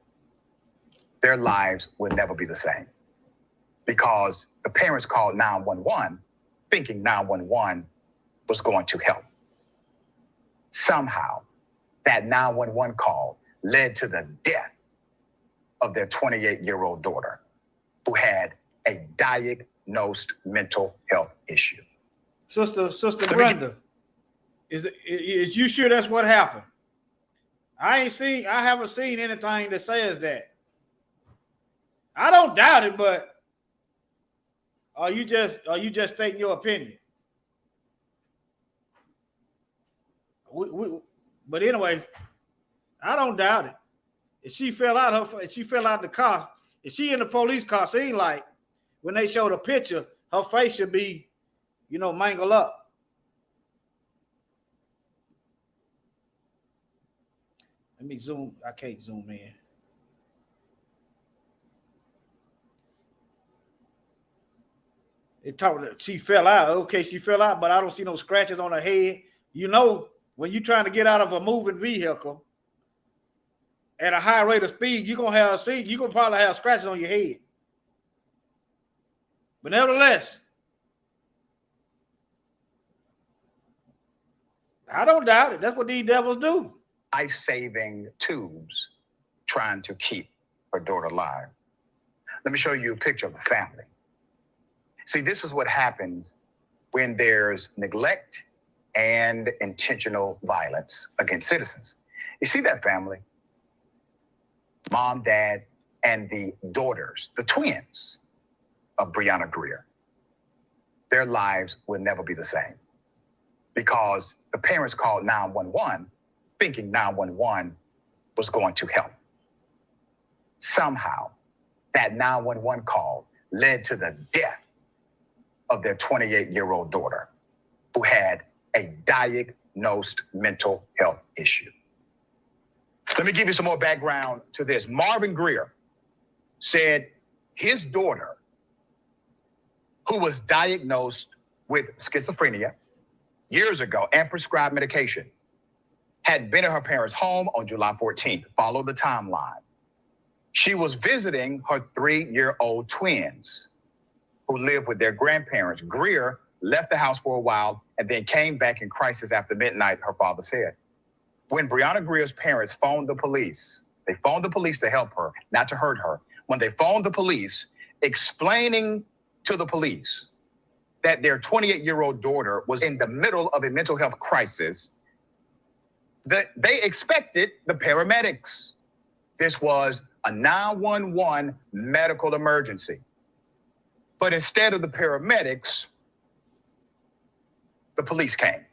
Their lives will never be the same because the parents called 911 thinking 911 was going to help. Somehow, that 911 call led to the death of their 28-year-old daughter who had a diagnosed mental health issue. Sister Brenda, is you sure that's what happened? I haven't seen anything that says that. I don't doubt it, but are you just stating your opinion? But anyway, I don't doubt it. If she fell out the car, if she in the police car, seemed like when they showed a picture, her face should be, mangled up. Let me zoom. I can't zoom in. She fell out. Okay, she fell out, but I don't see no scratches on her head. When you're trying to get out of a moving vehicle at a high rate of speed, you're gonna probably have scratches on your head. But nevertheless, I don't doubt it. That's what these devils do. Life-saving tubes trying to keep her daughter alive. Let me show you a picture of the family. See, this is what happens when there's neglect and intentional violence against citizens. You see that family? Mom, dad, and the daughters, the twins of Brianna Greer. Their lives will never be the same because the parents called 911 thinking 911 was going to help. Somehow, that 911 call led to the death of their 28-year-old daughter who had a diagnosed mental health issue. Let me give you some more background to this. Marvin Greer said his daughter, who was diagnosed with schizophrenia years ago and prescribed medication, had been at her parents' home on July 14th. Follow the timeline. She was visiting her 3-year-old twins who lived with their grandparents. Greer left the house for a while and then came back in crisis after midnight, her father said. When Brianna Greer's parents phoned the police, they phoned the police to help her, not to hurt her. When they phoned the police, explaining to the police that their 28-year-old daughter was in the middle of a mental health crisis, they expected the paramedics. This was a 911 medical emergency. But instead of the paramedics, the police came.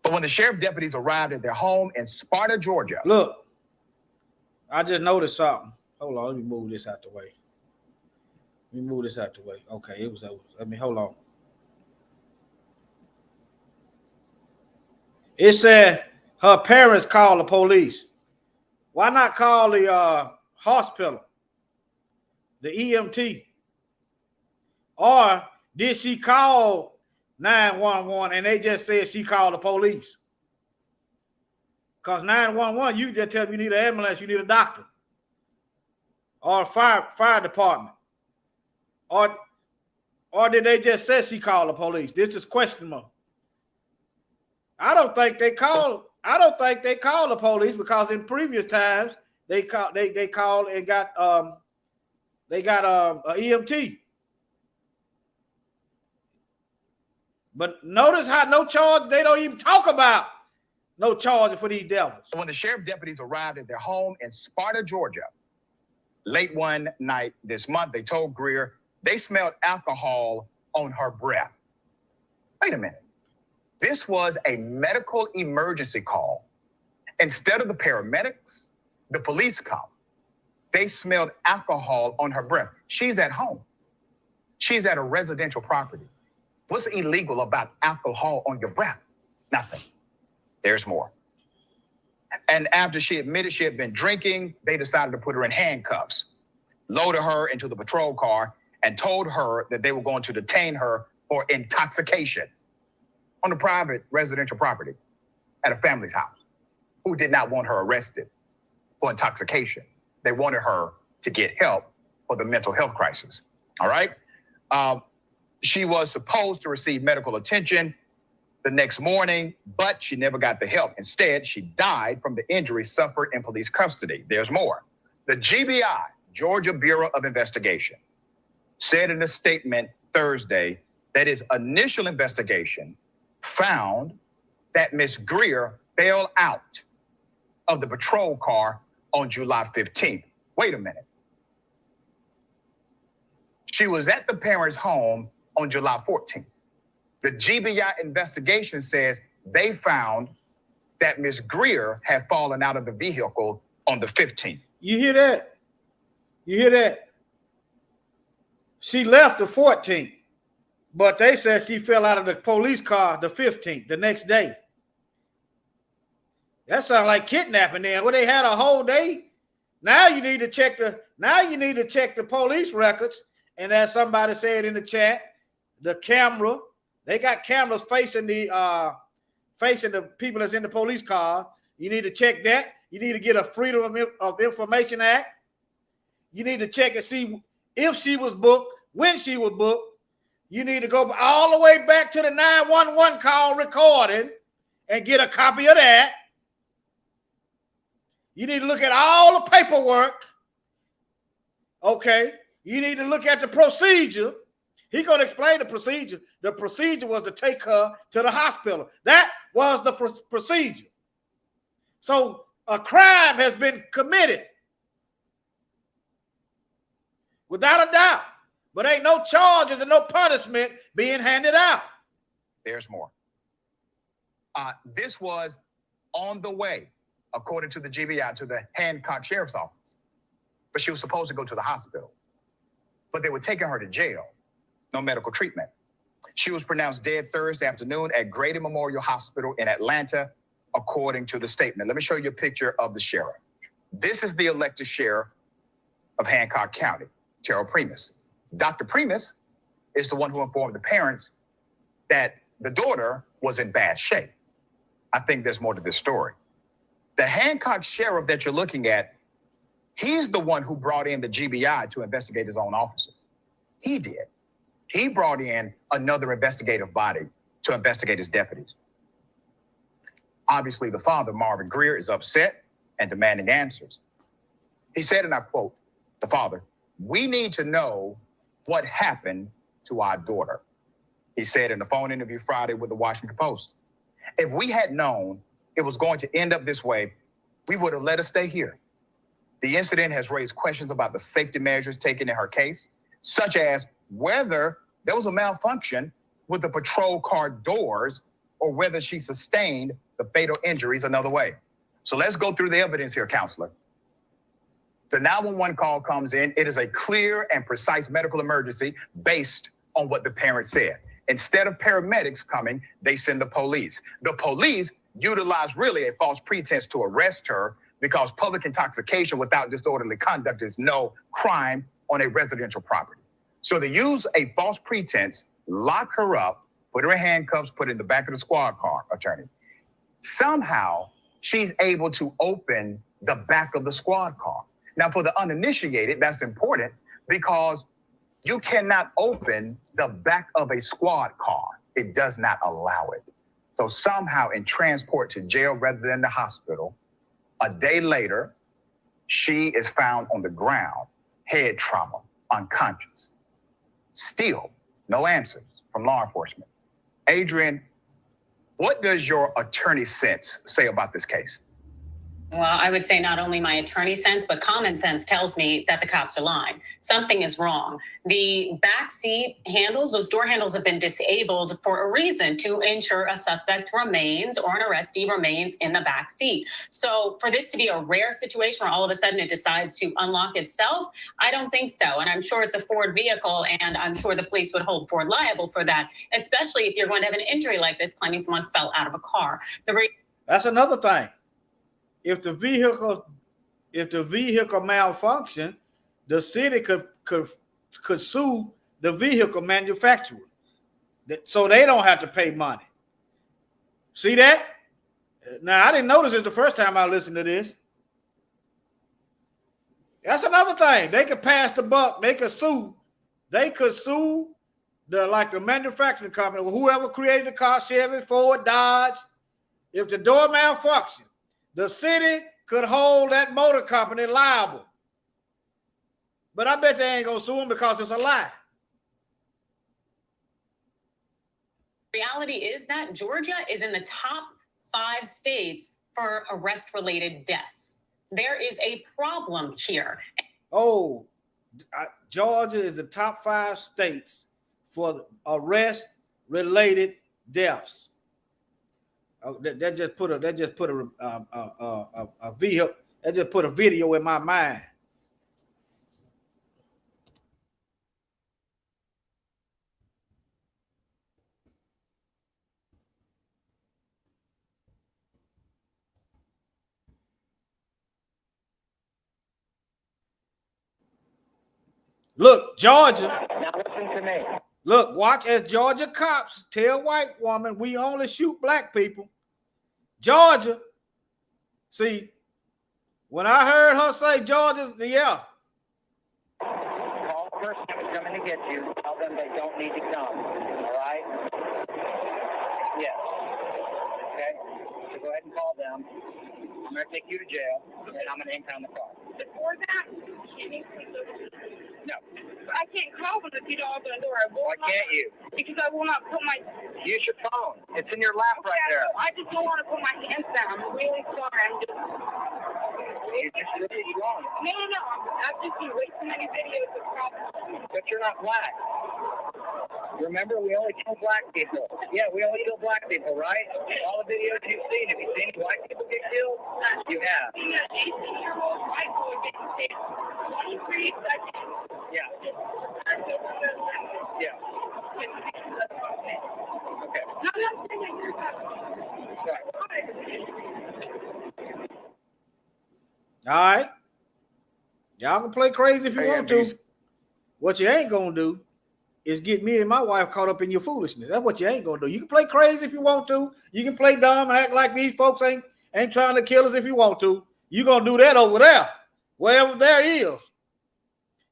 But when the sheriff deputies arrived at their home in Sparta, Georgia. Look, I just noticed something. Hold on, let me move this out the way. Okay, it was over. Hold on. It said her parents called the police. Why not call the hospital, the EMT? Or did she call 911 and they just said she called the police? Because 911, you just tell them you need an ambulance, you need a doctor, or a fire department. Or did they just say she called the police? This is questionable. I don't think they called the police because in previous times they called and got a EMT. But notice how no charge, they don't even talk about no charge for these devils. When the sheriff deputies arrived at their home in Sparta, Georgia, late one night this month, they told Greer they smelled alcohol on her breath. Wait a minute. This was a medical emergency call. Instead of the paramedics, the police come. They smelled alcohol on her breath. She's at home. She's at a residential property. What's illegal about alcohol on your breath? Nothing. There's more. And after she admitted she had been drinking, they decided to put her in handcuffs, loaded her into the patrol car, and told her that they were going to detain her for intoxication on a private residential property at a family's house who did not want her arrested for intoxication. They wanted her to get help for the mental health crisis. All right. She was supposed to receive medical attention the next morning, but she never got the help. Instead, she died from the injuries suffered in police custody. There's more. The GBI, Georgia Bureau of Investigation, said in a statement Thursday that his initial investigation found that Ms. Greer fell out of the patrol car on July 15th. Wait a minute. She was at the parents' home on July 14th. The GBI investigation says they found that Ms. Greer had fallen out of the vehicle on the 15th. You hear that? You hear that? She left the 14th, but they said she fell out of the police car the 15th, the next day. That sounds like kidnapping then. Well, they had a whole day. Now you need to check the police records. And as somebody said in the chat, the camera, they got cameras facing the people that's in the police car. You need to check that. You need to get a Freedom of Information Act. You need to check and see if she was booked, when she was booked. You need to go all the way back to the 911 call recording and get a copy of that. You need to look at all the paperwork. Okay. You need to look at the procedure. He's going to explain the procedure. The procedure was to take her to the hospital. That was the procedure. So a crime has been committed. Without a doubt. But ain't no charges and no punishment being handed out. There's more. This was on the way, according to the GBI, to the Hancock Sheriff's Office. But she was supposed to go to the hospital. But they were taking her to jail. No medical treatment. She was pronounced dead Thursday afternoon at Grady Memorial Hospital in Atlanta, according to the statement. Let me show you a picture of the sheriff. This is the elected sheriff of Hancock County, Terrell Primus. Dr. Primus is the one who informed the parents that the daughter was in bad shape. I think there's more to this story. The Hancock sheriff that you're looking at, he's the one who brought in the GBI to investigate his own officers. He did. He brought in another investigative body to investigate his deputies. Obviously, the father, Marvin Greer, is upset and demanding answers. He said, and I quote, the father, "We need to know what happened to our daughter," he said in the phone interview Friday with the Washington Post. "If we had known it was going to end up this way, we would have let her stay here." The incident has raised questions about the safety measures taken in her case, such as whether there was a malfunction with the patrol car doors or whether she sustained the fatal injuries another way. So let's go through the evidence here, counselor. The 911 call comes in. It is a clear and precise medical emergency based on what the parents said. Instead of paramedics coming, they send the police. The police utilize really a false pretense to arrest her because public intoxication without disorderly conduct is no crime on a residential property. So they use a false pretense, lock her up, put her in handcuffs, put her in the back of the squad car, attorney. Somehow, she's able to open the back of the squad car. Now, for the uninitiated, that's important because you cannot open the back of a squad car. It does not allow it. So somehow in transport to jail rather than the hospital, a day later, she is found on the ground, head trauma, unconscious. Still, no answers from law enforcement. Adrian, what does your attorney sense say about this case? Well, I would say not only my attorney sense, but common sense tells me that the cops are lying. Something is wrong. The back seat handles, those door handles have been disabled for a reason, to ensure a suspect remains or an arrestee remains in the back seat. So for this to be a rare situation where all of a sudden it decides to unlock itself, I don't think so. And I'm sure it's a Ford vehicle, and I'm sure the police would hold Ford liable for that, especially if you're going to have an injury like this, claiming someone fell out of a car. That's another thing. If the vehicle malfunction, the city could sue the vehicle manufacturer, so they don't have to pay money. See that? Now, I didn't notice this the first time I listened to this. That's another thing. They could pass the buck. They could sue. They could sue the manufacturing company, or whoever created the car, Chevy, Ford, Dodge. If the door malfunction, the city could hold that motor company liable. But I bet they ain't gonna sue them because it's a lie. Reality is that Georgia is in the top 5 states for arrest-related deaths. There is a problem here. Oh, Georgia is the top 5 states for arrest-related deaths. That just put a vehicle. That just put a video in my mind. Look, Georgia. Now listen to me. Look, watch as Georgia cops tell white woman we only shoot black people. Georgia. See, when I heard her say Georgia, yeah. Call the person who's coming to get you. Tell them they don't need to come. All right? Yes. Okay? So go ahead and call them. I'm going to take you to jail, and I'm going to impound the car. Before that, No. I can't call them if you don't open the door. Why can't you? Because I will not put my... Use your phone. It's in your lap right there. I just don't want to put my hands down. I'm really sorry. I'm just... You just do what you want. No. I've just been way too many videos of problems. But you're not black. Remember, we only kill black people. Yeah, we only kill black people, right? All the videos you've seen, have you seen white people get killed? You have. Seen an 18-year-old white boy get killed 23 seconds. Yeah. Yeah. Okay. No, I'm saying that you're not. All right. Y'all can play crazy if you want to. What you ain't gonna do is get me and my wife caught up in your foolishness. That's what you ain't gonna do. You can play crazy if you want to. You can play dumb and act like these folks ain't trying to kill us if you want to. You gonna do that over there, wherever there is.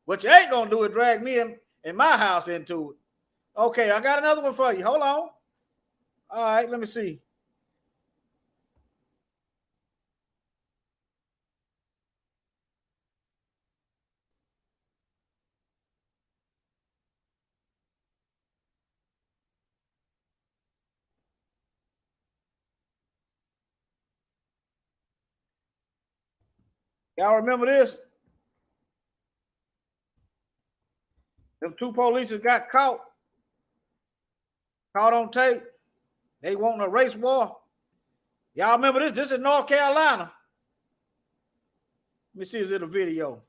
What you ain't gonna do is drag me and my house into it. Okay, I got another one for you. Hold on. All right, let me see. Y'all remember this? Them 2 police got caught on tape. They want a race war. Y'all remember this? This is North Carolina. Let me see, is it a video?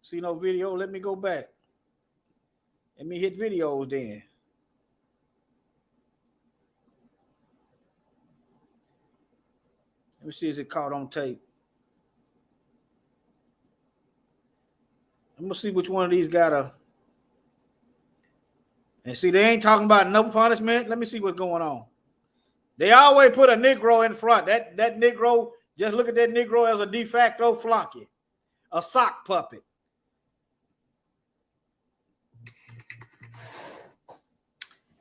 See no video? Let me go back. Let me hit videos then. Let me see, is it caught on tape? I'm gonna see which one of these got a. And see, they ain't talking about no punishment. Let me see what's going on. They always put a Negro in front. That Negro, just look at that Negro as a de facto flunky, a sock puppet.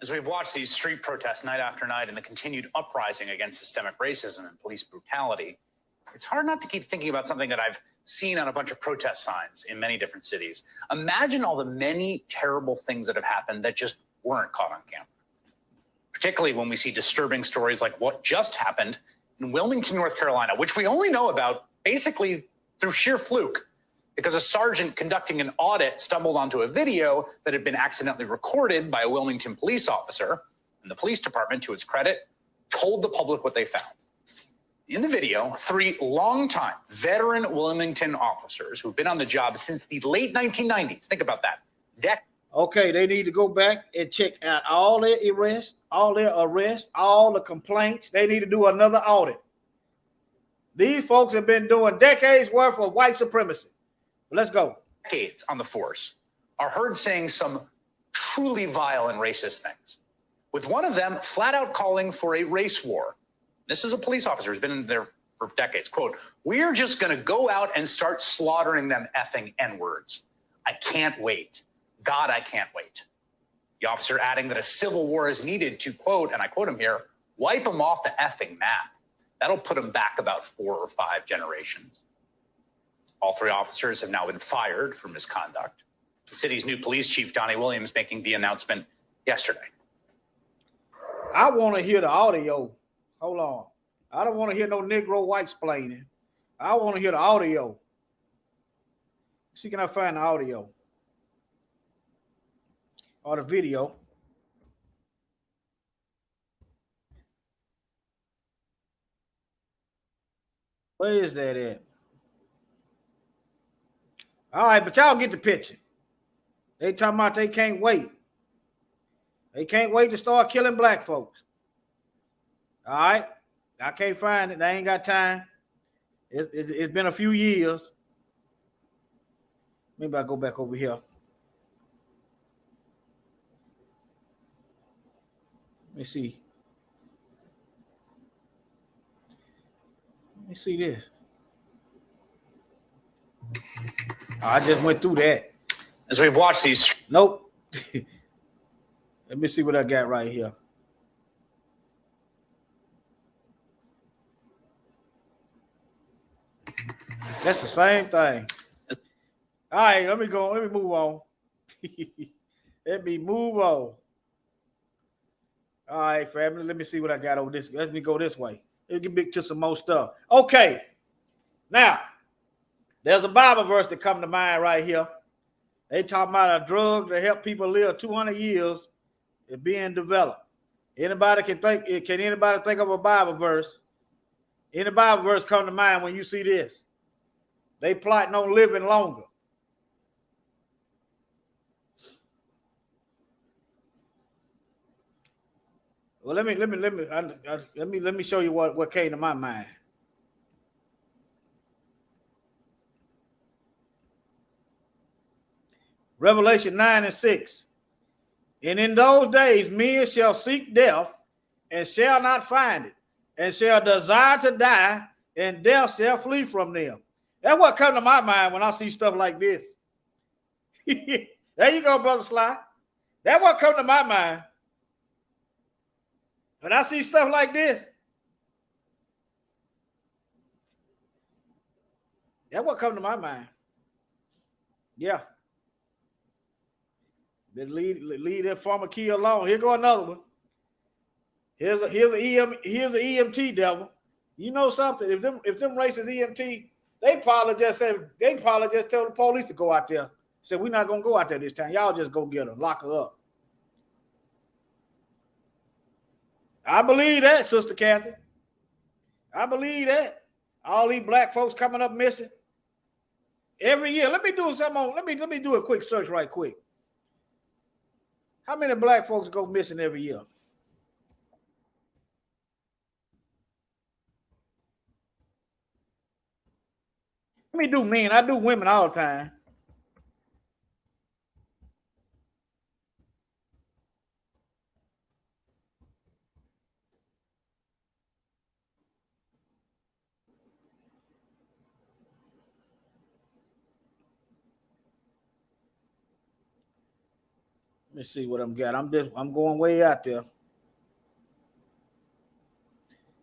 As we've watched these street protests night after night and the continued uprising against systemic racism and police brutality, it's hard not to keep thinking about something that I've seen on a bunch of protest signs in many different cities. Imagine all the many terrible things that have happened that just weren't caught on camera, particularly when we see disturbing stories like what just happened in Wilmington, North Carolina, which we only know about basically through sheer fluke, because a sergeant conducting an audit stumbled onto a video that had been accidentally recorded by a Wilmington police officer, and the police department, to its credit, told the public what they found. In the video, 3 longtime veteran Wilmington officers who've been on the job since the late 1990s, think about that, Okay, they need to go back and check out all their arrests, all the complaints. They need to do another audit. These folks have been doing decades worth of white supremacy. Let's go. Decades on the force are heard saying some truly vile and racist things, with one of them flat out calling for a race war. This is a police officer who's been in there for decades. Quote, "We're just going to go out and start slaughtering them effing N-words. I can't wait. God, I can't wait." The officer adding that a civil war is needed to, quote, and I quote him here, "wipe them off the effing map. That'll put them back about 4 or 5 generations." All 3 officers have now been fired for misconduct. The city's new police chief, Donnie Williams, making the announcement yesterday. I want to hear the audio. Hold on. I don't want to hear no Negro white-splaining. I want to hear the audio. See, can I find the audio? Or the video. Where is that at? All right, but y'all get the picture. They talking about they can't wait. They can't wait to start killing black folks. All right. I can't find it. I ain't got time. It's been a few years. Maybe I'll go back over here. Let me see. Let me see this. I just went through that. As we've watched these. Nope. Let me see what I got right here. That's the same thing. All right, let me go. Let me move on. Let me move on. All right, family. Let me see what I got over this. Let me go this way. Let me get back to some more stuff. Okay. Now, there's a Bible verse that come to mind right here. They talking about a drug to help people live 200 years is being developed. Anybody can think? Can anybody think of a Bible verse? Any Bible verse come to mind when you see this? They plotting on living longer. Well, let me show you what came to my mind. Revelation 9:6. And in those days, men shall seek death and shall not find it, and shall desire to die, and death shall flee from them. That's what comes to my mind when I see stuff like this. There you go, Brother Sly. That's what comes to my mind when I see stuff like this. That's what comes to my mind. Yeah. Leave that pharmacia alone. Here go another one. Here's an EMT devil. You know something? If them racist EMT, they probably just tell the police to go out there. Say, we're not gonna go out there this time. Y'all just go get her, lock her up. I believe that, Sister Kathy. I believe that. All these black folks coming up missing every year. Let me do something on. Let me do a quick search right quick. How many black folks go missing every year? Let me do men. I do women all the time. Let me see what I'm got. I'm going way out there.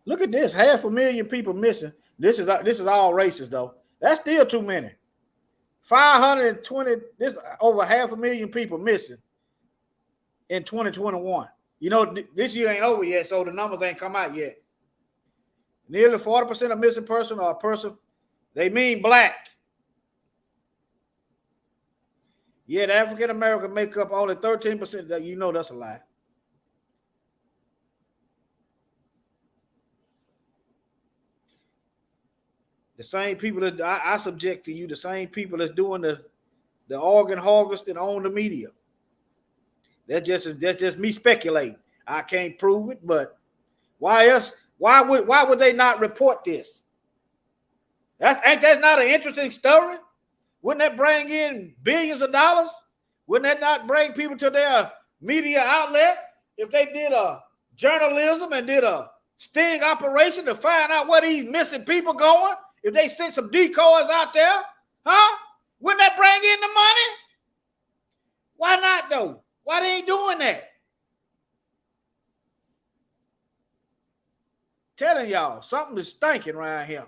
Look at this. 500,000 people missing. This is all races though. That's still too many. 520. This over 500,000 people missing in 2021. You know, this year ain't over yet, so the numbers ain't come out yet. Nearly 40% of missing person are a person, they mean black. Yet African American make up only 13%. That you know that's a lie. The same people that I subject to you, the same people that's doing the organ harvesting on the media. That's just me speculating. I can't prove it, but why else? Why would they not report this? Ain't that not an interesting story? Wouldn't that bring in billions of dollars? Wouldn't that not bring people to their media outlet if they did a journalism and did a sting operation to find out where these missing people going? If they sent some decoys out there, huh? Wouldn't that bring in the money? Why not though? Why they ain't doing that? Telling y'all, something is stinking around here.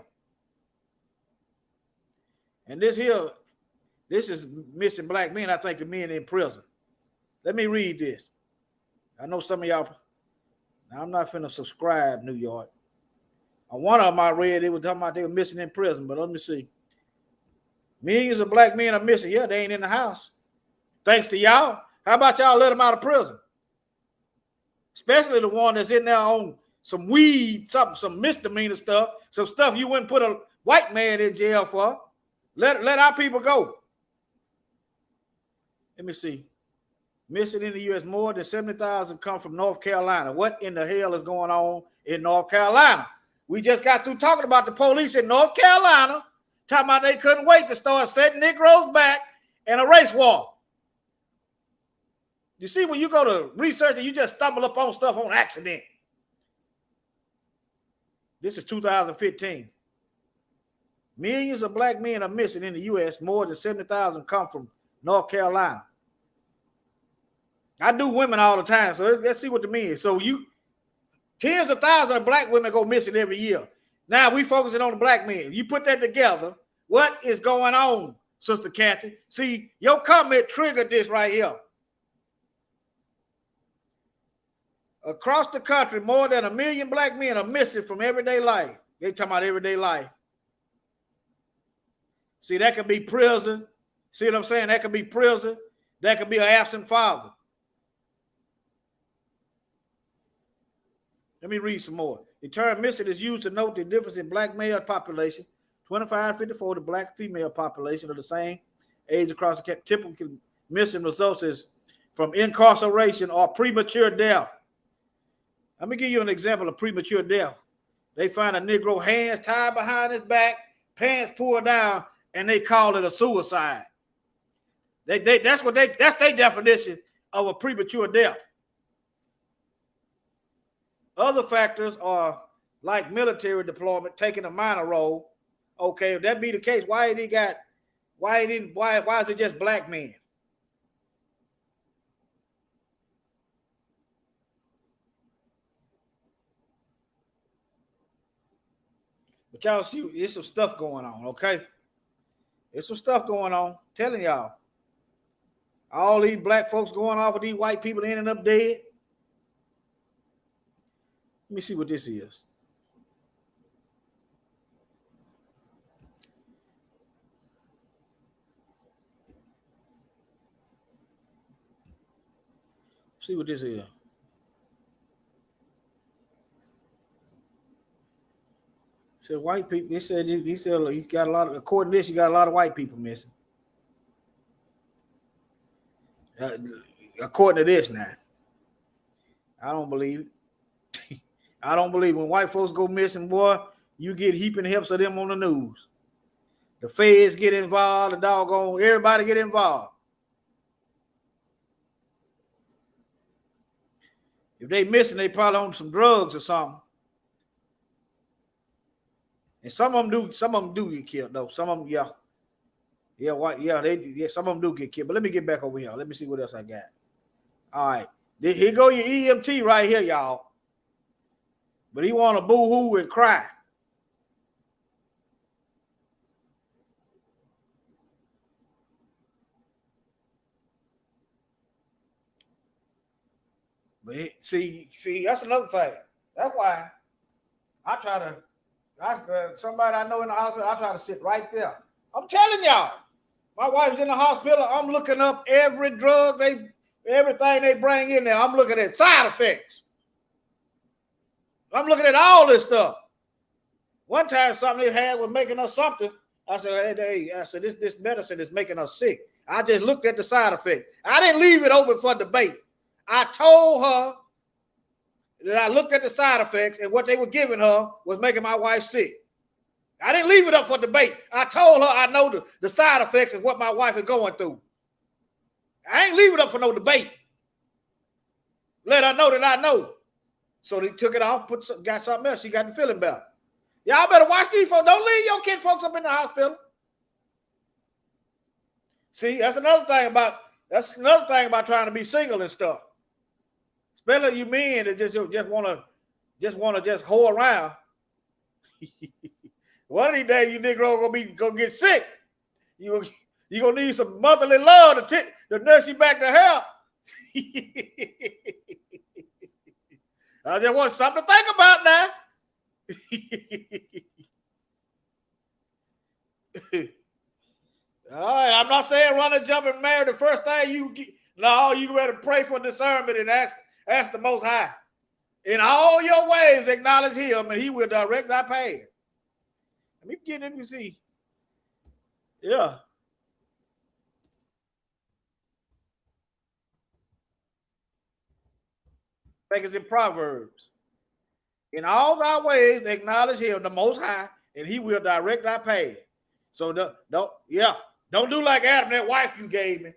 And this is missing black men. I think the men in prison. Let me read this. I know some of y'all, I'm not finna subscribe, New York. On one of them I read, they were talking about they were missing in prison, but let me see. Millions of black men are missing. Yeah, they ain't in the house. Thanks to y'all. How about y'all let them out of prison? Especially the one that's in there on some weed, some misdemeanor stuff, some stuff you wouldn't put a white man in jail for. Let our people go. Let me see. Missing in the U.S. more than 70,000 come from North Carolina. What in the hell is going on in North Carolina? We just got through talking about the police in North Carolina, talking about they couldn't wait to start setting Negroes back in a race war. You see, when you go to research and you just stumble up on stuff on accident. This is 2015. Millions of black men are missing in the U.S. More than 70,000 come from North Carolina. I do women all the time, so let's see what the men is. So tens of thousands of black women go missing every year. Now we focusing on the black men. You put that together, what is going on, Sister Kathy? See, your comment triggered this right here. Across the country, more than 1 million black men are missing from everyday life. They talking about everyday life. See, that could be prison. See what I'm saying? That could be prison. That could be an absent father. Let me read some more. The term missing is used to note the difference in black male population, 25-54, the black female population of the same age across the country. Typical missing results is from incarceration or premature death. Let me give you an example of premature death. They find a Negro hands tied behind his back, pants pulled down, and they call it a suicide. That's their definition of a premature death. Other factors are like military deployment, taking a minor role. Okay, if that be the case, why is it just black men? But y'all see, there's some stuff going on, okay? There's some stuff going on. Telling y'all. All these black folks going off with these white people ending up dead. Let me see what this is. See what this is. Said white people. He said he got a lot of. According to this, you got a lot of white people missing. According to this, now, I don't believe it. I don't believe when white folks go missing, boy, you get heaping helps of them on the news. The feds get involved, the doggone, everybody get involved. If they missing, they probably on some drugs or something. And some of them do get killed though. Some of them, yeah. Some of them do get killed. But let me get back over here. Let me see what else I got. All right. Here go your EMT right here, y'all. But he want to boo-hoo and cry. But see, that's another thing. That's why I try to Somebody I know in the hospital, I try to sit right there. I'm telling y'all, my wife's in the hospital. I'm looking up every drug everything they bring in there. I'm looking at side effects. I'm looking at all this stuff. One time, something they had was making us something. I said, hey, this medicine is making us sick. I just looked at the side effect. I didn't leave it open for debate. I told her that I looked at the side effects and what they were giving her was making my wife sick. I didn't leave it up for debate. I told her I know the side effects of what my wife is going through. I ain't leave it up for no debate. Let her know that I know. So they took it off, got something else. She got the feeling better. Y'all better watch these folks. Don't leave your kid folks up in the hospital. See, that's another thing about trying to be single and stuff. Especially you men that just want to whore around. One of these days, you nigga gonna get sick. You gonna need some motherly love to nurse you back to health. I just want something to think about now. All right, I'm not saying run and jump and marry the first thing you get. No, you better pray for discernment and ask the Most High. In all your ways, acknowledge Him, and He will direct thy path. Let me get in and see. Yeah. I think it's in Proverbs. In all thy ways, acknowledge Him, the Most High, and He will direct thy path. So don't do like Adam, that wife you gave me.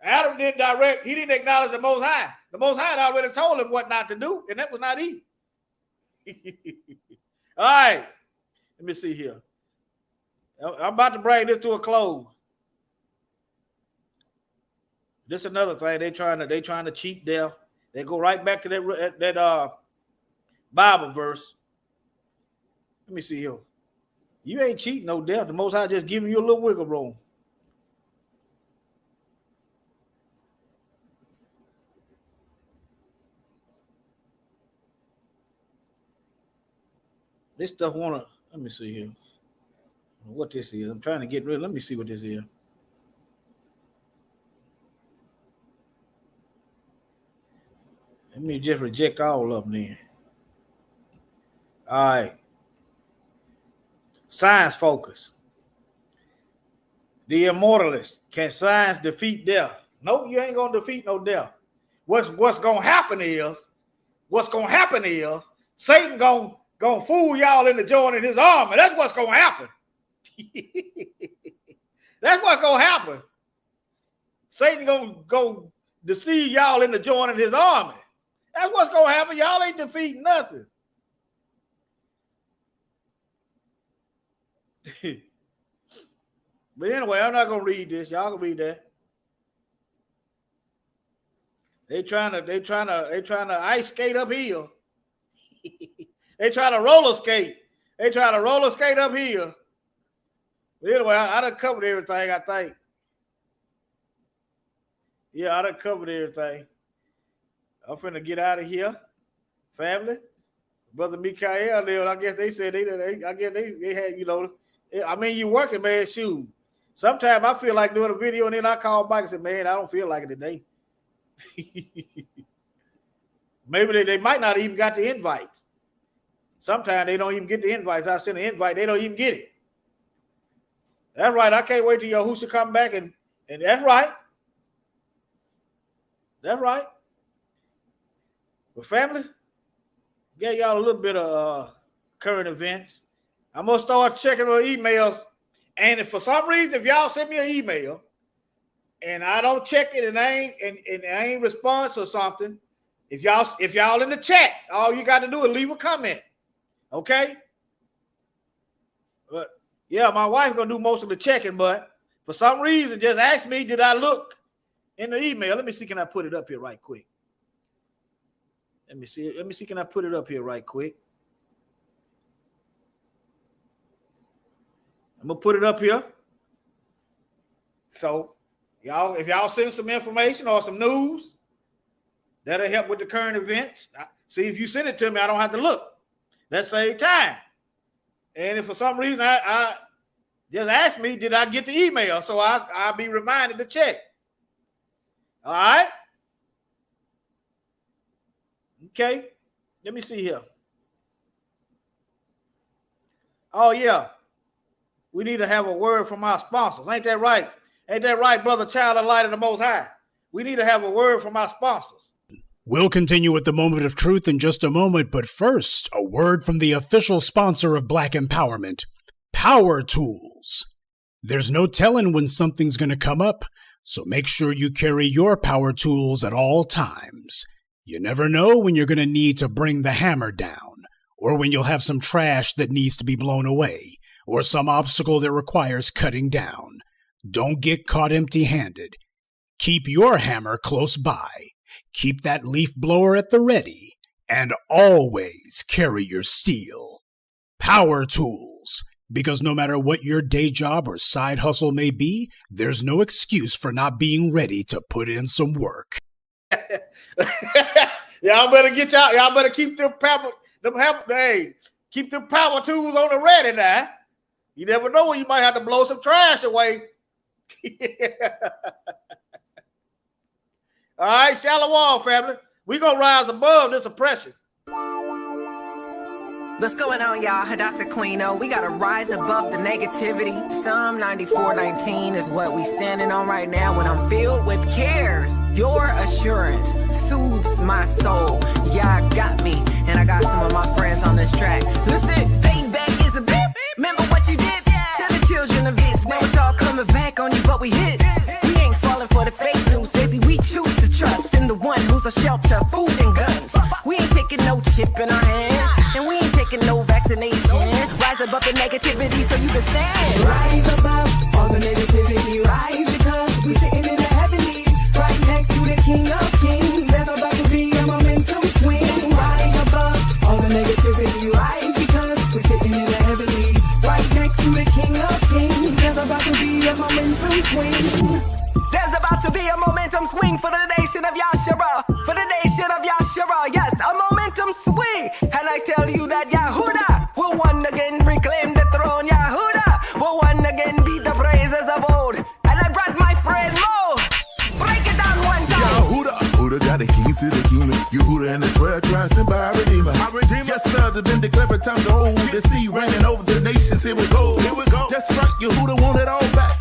Adam didn't direct, he didn't acknowledge the Most High. The Most High had already told him what not to do, and that was not Eve. All right, let me see here. I'm about to bring this to a close. This is another thing they trying to cheat death. They go right back to that Bible verse. Let me see here. You ain't cheating no death. The Most High just giving you a little wiggle room. This stuff let me see here. What this is. I'm trying to get rid. Let me see what this is. Let me just reject all of them then. All right. Science focus. The immortalist. Can science defeat death? Nope, you ain't gonna defeat no death. What's gonna happen is Satan gonna fool y'all into joining his army. That's what's gonna happen. That's what's gonna happen. Satan gonna deceive y'all into joining his army. That's what's gonna happen. Y'all ain't defeating nothing. But anyway, I'm not gonna read this. Y'all can read that. They trying to ice skate uphill. They trying to roller skate. They trying to roller skate uphill. But anyway, I done covered everything, I think. Yeah, I done covered everything. I'm finna get out of here. Family. Brother Mikael there, I guess they said they had, I mean, you working, man, shoot. Sometimes I feel like doing a video and then I call Mike and say, man, I don't feel like it today. Maybe they might not even got the invites. Sometimes they don't even get the invites. I send an invite, they don't even get it. That's right. I can't wait till Yahusha come back and that's right. That's right. But family, get y'all a little bit of current events. I'm gonna start checking my emails. And if for some reason, if y'all send me an email and I don't check it and I ain't response or something, if y'all in the chat, all you got to do is leave a comment. Okay? But yeah, my wife gonna do most of the checking, but for some reason, just ask me, did I look in the email? Let me see, can I put it up here right quick? Let me see, can I put it up here right quick? I'm gonna put it up here. So, y'all, if y'all send some information or some news, that'll help with the current events. See, if you send it to me, I don't have to look. That saves time. And if for some reason I just ask me, did I get the email? So I'll be reminded to check. All right. Okay. Let me see here. Oh, yeah. We need to have a word from our sponsors. Ain't that right? Ain't that right, brother, child of light of the Most High? We need to have a word from our sponsors. We'll continue with the moment of truth in just a moment, but first, a word from the official sponsor of Black Empowerment, Power Tools. There's no telling when something's going to come up, so make sure you carry your power tools at all times. You never know when you're going to need to bring the hammer down, or when you'll have some trash that needs to be blown away, or some obstacle that requires cutting down. Don't get caught empty-handed. Keep your hammer close by. Keep that leaf blower at the ready. And always carry your steel. Power Tools. Because no matter what your day job or side hustle may be, there's no excuse for not being ready to put in some work. Y'all better keep keep the power tools on the ready now. You never know when you might have to blow some trash away. All right, Shalom, family. We're going to rise above this oppression. What's going on, y'all? Hadassah Queeno. We got to rise above the negativity. Psalm 94:19 is what we standing on right now. When I'm filled with cares, your assurance soothes my soul. Yeah, I got me. And I got some of my friends on this track. Listen, fade back is a bit. Remember what you did? To the children of this. Now it's all coming back on you, but we hit. We ain't falling for the fake news, baby. We choose to trust in the one who's a shelter, food, and guns. We ain't taking no chip in our hand. And we ain't taking no vaccination. Rise above the negativity so you can stand. Rise above all the negativity. Rise because we sitting in the heavenly. Right next to the King of Kings. There's about to be a momentum swing. Rise above all the negativity. Rise because we sitting in the heavenly. Right next to the King of Kings. There's about to be a momentum swing. There's about to be a momentum swing for the nation of Yahshua. For the nation of Yahshua. Yes, a momentum swing. And I tell you that Yahudah will one again reclaim the throne. Yahudah will one again beat the praises of old. And I brought my friend Mo. Break it down one time. Yahudah got the keys to the kingdom. Yahudah and the 12 tribes sent by our Redeemer. Yes, sir, there's been declared time to hold. The sea raining over the nations. Here we go. That's right, Yahudah want it all back.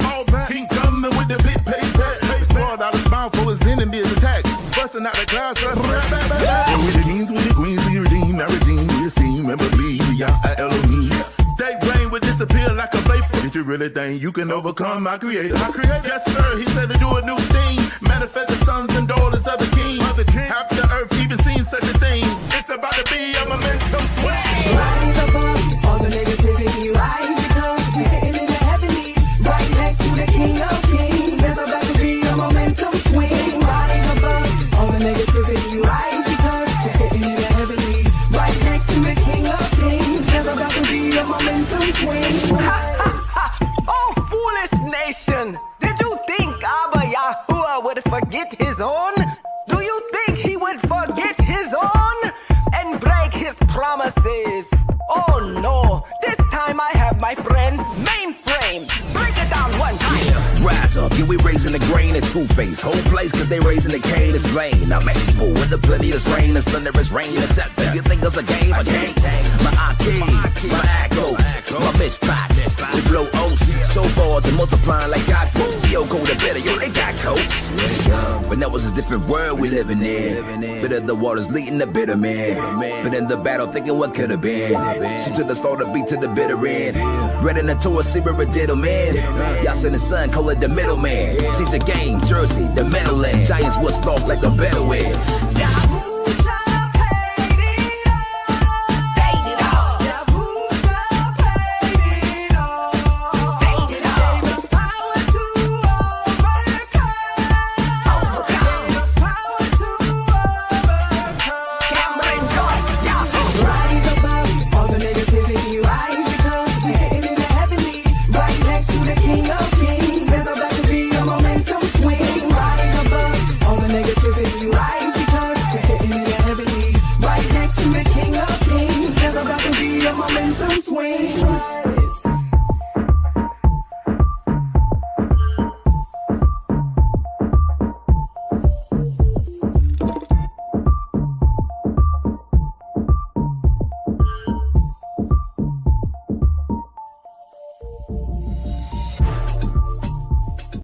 King coming with the big payback. Sword out his mouth for his enemies attack. Busting out the clouds. And with the kings, with the queens, we redeem. I redeem, we esteem, and believe. Yah Elohim. They rain would disappear like a vapor. Did you really think you can overcome my creator? Yes, sir, he said to do a new thing. Manifest the sons and daughters of the king. Have the earth even seen such a thing? It's about to be a momentum swing. Rise above all the negativity. Rise because we sitting in the heavenly. Right next to the King of Kings. There's about to be a momentum swing. Rise above all the negativity. Rise because we're sitting in the heavenly. Right next to the King of Kings. There's about to be a momentum swing. Oh, foolish nation. Did you think Abba Yahuwah would forget his own? Do you think he would forget his own and break his promises? Oh no, this time I have my friend Mainframe. Break it down one time. Yeah, rise up, yeah, we raising the grain, it's full face. Whole place, cause they raising the cane, it's plain. I'm able with the plenteous rain, it's thunderous rain, it's that thing. You think it's a game? A game. My Aki, my Akos, my Mishpat. We blow oats, so bars and multiplying like God folks. Still go to better, yo, they got coats. But that was a different world we living in. Bitter the waters leading the bitter man. But in the battle thinking what could have been. Shoot to the slaughter, beat to the bitter end. Ready to a silver diddle man. Y'all send the sun, call it the middleman. Teach the game, Jersey, the metal land. Giants was lost like the better way.